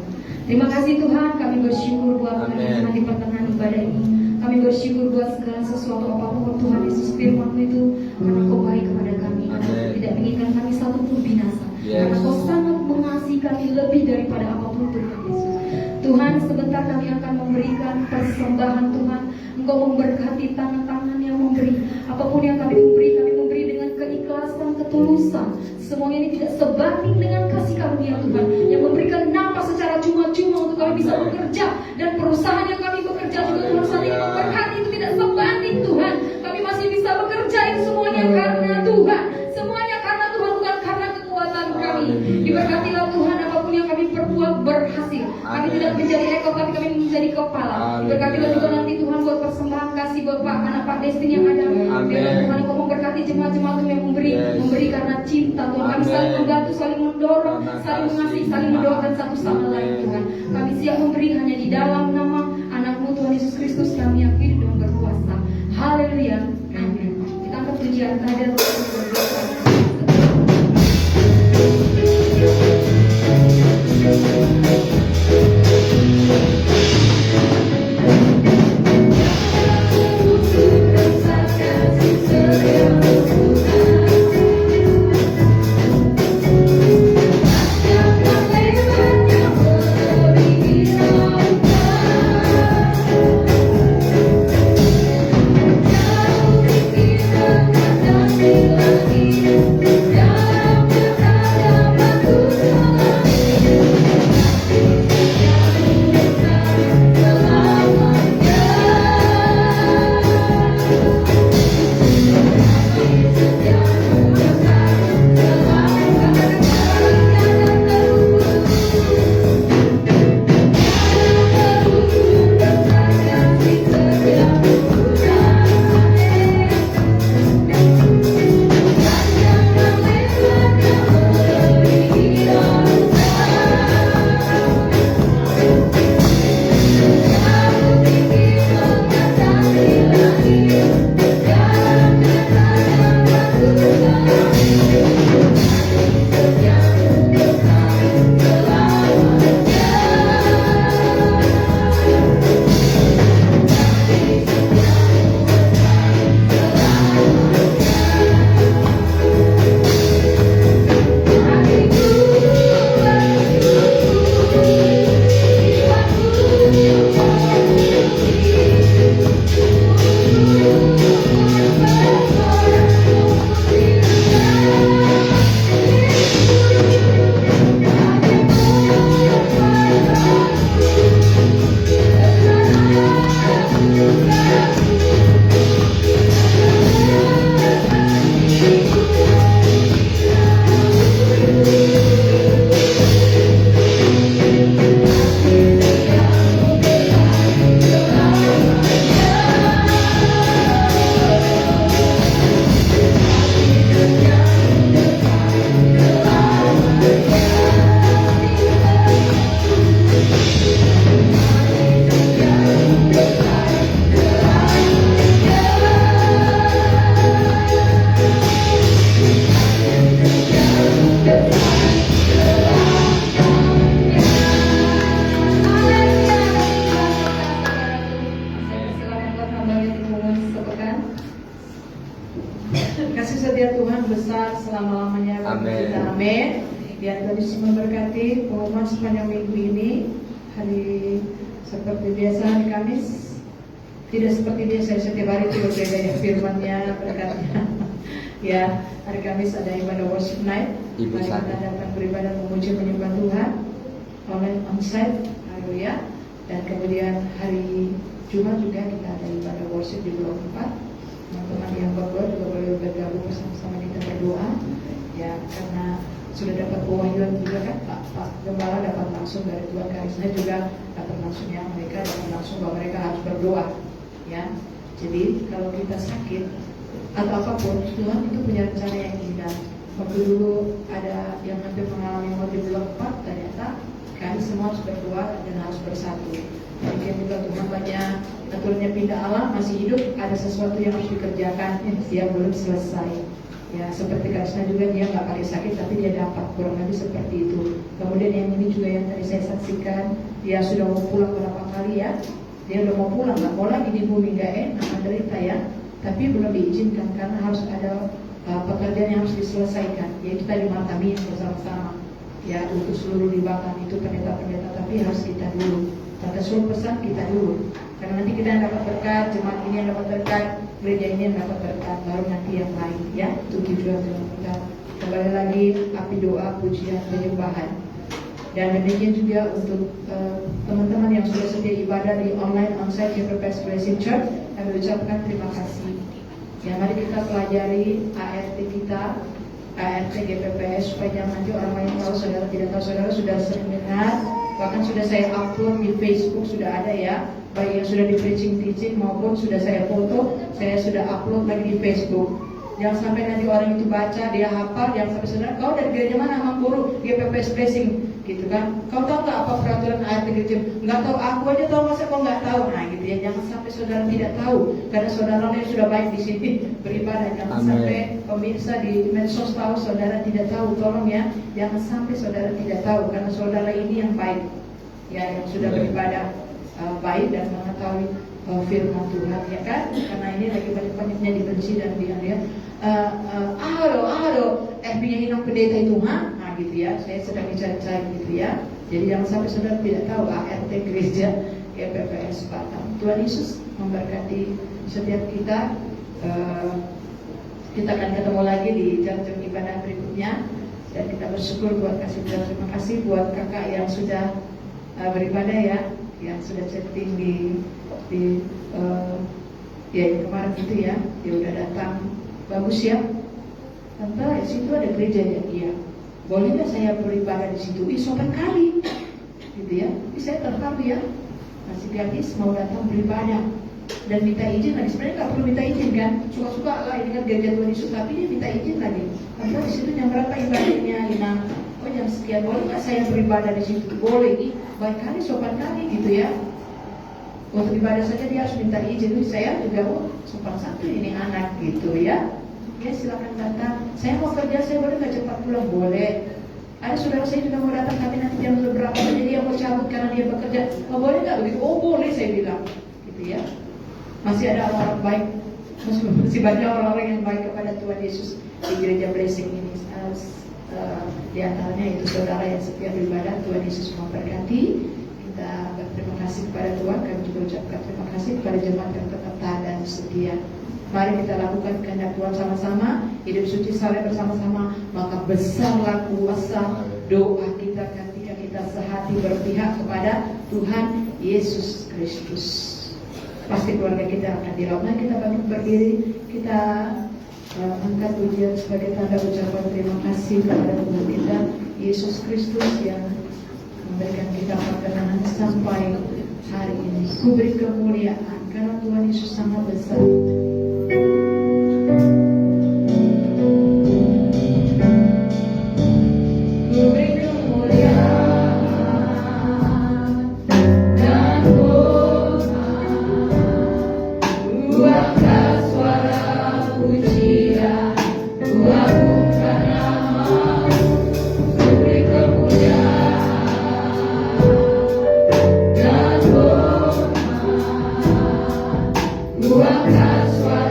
Terima kasih Tuhan, kami bersyukur buat penerimaan di pertengahan ibadah ini. Kami bersyukur buat segala sesuatu apapun Tuhan Yesus, firman-Mu itu, karena Kau baik kepada kami, karena Kau tidak menginginkan kami satu pun binasa, karena Kau sangat mengasihi kami lebih daripada apapun Tuhan Yesus. Tuhan, sebentar kami akan memberikan persembahan Tuhan. Engkau memberkati tangan-tangan yang memberi. Apapun yang kami memberi dengan keikhlasan, ketulusan. Semuanya ini tidak sebanding dengan kasih karunia Tuhan yang memberikan nafas secara cuma-cuma untuk kami bisa bekerja, dan perusahaan yang kami bekerja juga Tuhan saat ini memberkati, itu tidak sebanding Tuhan. Kami masih bisa bekerja itu semuanya karena Tuhan, semuanya karena Tuhan, bukan karena kekuatan kami. Diberkatilah Tuhan, apapun yang kami perbuat berhasil. Kami tidak menjadi ekor, tapi kami menjadi kepala. Diberkatilah juga nanti Tuhan buat persembahan kasih buat anak Pak Destin yang ada. Biarlah Tuhan Engkau memberkati jemaat-jemaat yang memberi karena cinta Tuhan. Kami saling membantu, saling mendorong, saling mengasihi, saling mendoakan satu sama lain Tuhan. Kami siap memberi hanya di dalam nama anak-Mu Tuhan Yesus Kristus, kami yang hidup dan berkuasa. Haleluya. Amin. Kita angkat pujian kehadiran Tuhan berdoa. Kasih setia Tuhan besar selama-lamanya bagi kita. Amin. Biar Tuhan Yesus memberkati pengumuman sepanjang minggu ini. Hari seperti biasa hari Kamis, tidak seperti biasa setiap hari itu berbeda ya firman-Nya, berkatnya. Ya, hari Kamis ada ibadah worship night. Mari kita datang beribadah memuji menyembah Tuhan. Online onsite, haleluya. Dan kemudian hari Jumat juga kita ada ibadah worship di Blok 4. Teman-teman yang berdoa juga boleh bergabung bersama-sama kita berdoa. Ya, karena sudah dapat pewahyuan juga kan, Pak Gembala dapat langsung dari Tuhan Karisma juga dapat langsung yang mereka dapat langsung bahwa mereka harus berdoa. Ya, jadi kalau kita sakit atau apapun, Tuhan itu punya rencana yang indah. Waktu dulu ada yang hampir mengalami maut di Blok 4, ternyata kami semua harus berdoa dan harus bersatu. Demikian juga Tuhan banyak aturannya pindah Allah masih hidup, ada sesuatu yang harus dikerjakan, dia belum selesai. Ya seperti Karisma juga dia nggak pakai sakit tapi dia dapat, kurang lebih seperti itu. Kemudian yang ini juga yang tadi saya saksikan, dia sudah mau pulang berapa kali ya, dia udah mau pulang, nggak mau lagi di bumi, nggak enak menderita ya, tapi belum diizinkan karena harus ada pekerjaan yang harus diselesaikan, yaitu tadi matamin bersama-sama ya untuk seluruh di Batam itu pendeta-pendeta, tapi harus kita dulu. Kata suruh pesan kita dulu, karena nanti kita yang dapat berkat, jemaat ini yang dapat berkat, gereja ini yang dapat berkat, baru nanti yang lain ya. Itu tujuan kita. Kembali lagi api doa, pujian, penyembahan. Dan demikian juga untuk teman-teman yang sudah sedia ibadah di online onsite GPPS Blessing Church, kami ucapkan terima kasih. Ya, mari kita pelajari ART kita, ART GPPS, supaya jangan nanti orang lain tahu, saudara tidak tahu. Saudara sudah sering dengar, bahkan sudah saya upload di Facebook, sudah ada ya, baik yang sudah di preaching maupun sudah saya foto, saya sudah upload lagi di Facebook. Jangan sampai nanti orang itu baca, dia hafal, jangan sampai saudara, kau dari gereja mana Mang Guru? GPPS Blessing, gitu kan? Kau tahu nggak apa peraturan ART gereja? Nggak tahu, aku aja tahu, masa kau nggak tahu? Nah gitu ya, jangan sampai saudara tidak tahu, karena saudara yang sudah baik di sini beribadah. Jangan sampai pemirsa di medsos tahu, saudara tidak tahu. Tolong ya, jangan sampai saudara tidak tahu, karena saudara ini yang baik, ya yang sudah beribadah baik dan mengetahui firman Tuhan, ya kan? Karena ini lagi banyak-banyaknya dibenci dan dia FB-nya Hinong Pendeta itu nah gitu ya, saya sedang dicari-cari gitu ya. Jadi jangan sampai saudara tidak tahu ART Gereja GPPS Batam. Tuhan Yesus memberkati setiap kita. Kita akan ketemu lagi di jam-jam ibadah berikutnya, dan kita bersyukur buat terima kasih buat kakak yang sudah beribadah ya, yang sudah chatting di kemarin itu ya, dia udah datang, bagus ya. Tante, di situ ada gereja ya, iya. Boleh nggak saya beribadah di situ? Sopan kali, gitu ya. Saya terharu ya, masih gadis mau datang beribadah dan minta izin lagi. Sebenarnya nggak perlu minta izin kan, suka-suka lah ini kan gereja Tuhan Yesus, tapi dia minta izin lagi. Tante, di situ jam berapa ibadahnya? Inang, oh jam sekian, boleh nggak saya beribadah di situ? Boleh, baik kali, sopan kali, gitu ya. Untuk ibadah saja dia harus minta izin. Saya juga sopan satu ini anak gitu ya. Ya silakan datang. Saya mau kerja, saya boleh nggak cepat pulang? Boleh. Ada saudara saya juga mau datang, tapi nanti jam berapa saja dia mau cabut karena dia bekerja. Oh boleh nggak begitu? Oh boleh, saya bilang. Gitu ya. Masih ada orang-orang baik, masih banyak orang-orang yang baik kepada Tuhan Yesus di gereja Blessing ini. Di antaranya itu saudara yang setia beribadah. Tuhan Yesus memberkati. Kita berterima kasih kepada Tuhan. Kami juga ucapkan terima kasih kepada jemaat yang tetap taat dan setia. Mari kita lakukan kehendak Tuhan sama-sama, hidup suci saleh bersama-sama, maka besarlah kuasa doa kita ketika kita sehati berpihak kepada Tuhan Yesus Kristus. Pasti keluarga kita akan dilakukan. Kita banyak berdiri, kita angkat pujian sebagai tanda ucapan terima kasih kepada Tuhan kita Yesus Kristus yang memberikan kita perkenanan sampai hari ini. Ku beri kemuliaan karena Tuhan Yesus sangat besar. Suara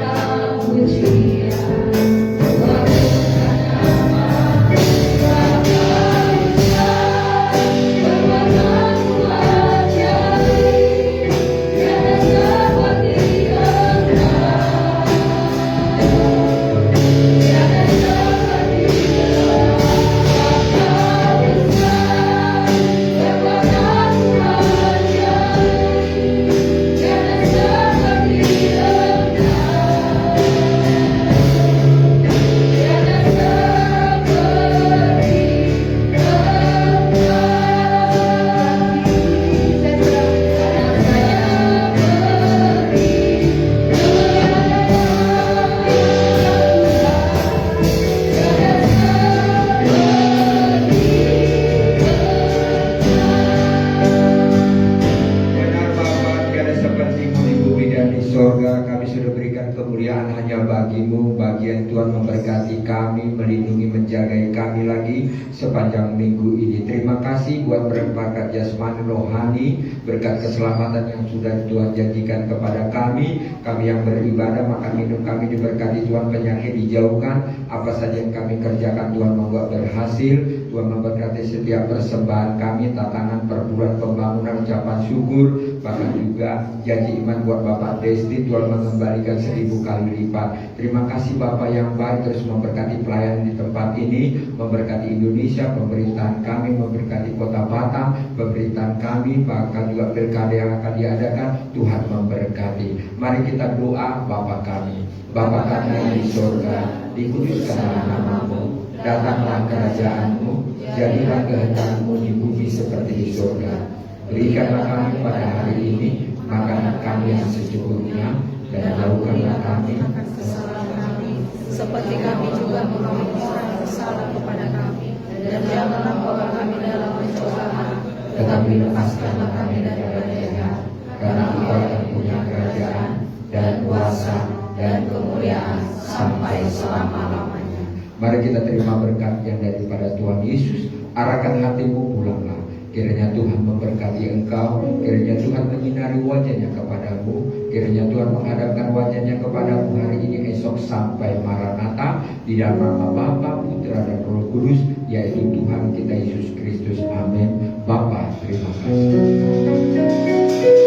Tuhan memberkati kami, melindungi, menjagai kami lagi sepanjang minggu ini. Terima kasih buat berkat jasmani rohani, berkat keselamatan yang sudah Tuhan janjikan kepada kami. Kami yang beribadah, makan minum kami diberkati Tuhan, penyakit dijauhkan. Apa saja yang kami kerjakan Tuhan membuat berhasil. Tuhan memberkati setiap persembahan kami, tatanan, perburuan, pembangunan, ucapan syukur, bahkan juga janji iman buat Bapak Desti. Tuhan mengembalikan 1000 kali lipat. Terima kasih Bapak yang baik, terus memberkati pelayanan di tempat ini, memberkati Indonesia, pemerintahan kami, memberkati Kota Batam, pemerintahan kami, bahkan juga pilkada yang akan diadakan. Tuhan memberkati. Mari kita doa. Bapa kami, Bapa kami yang di surga, dikuduskanlah nama-Mu, datanglah kerajaan-Mu, jadilah kehendak-Mu di bumi seperti di surga. Berikanlah kami pada hari ini makanan kami yang secukupnya, dan maafkanlah kami kesalahan kami, seperti kami juga mengampuni orang yang bersalah kepada kami, dan janganlah bawa kami dalam pencobaan, tetapi lepaskanlah kami daripada jahat, karena Engkau yang punya kerajaan dan kuasa dan kemuliaan sampai selama-lamanya. Mari kita terima berkat yang daripada Tuhan Yesus. Arahkan hatimu, pulanglah. Kiranya Tuhan memberkati engkau, kiranya Tuhan menyinari wajahnya kepadamu, kiranya Tuhan menghadapkan wajahnya kepadamu hari ini, esok, sampai Maranatha. Di dalam nama Bapa, Putra, dan Roh Kudus, yaitu Tuhan kita Yesus Kristus. Amin. Bapa, terima kasih.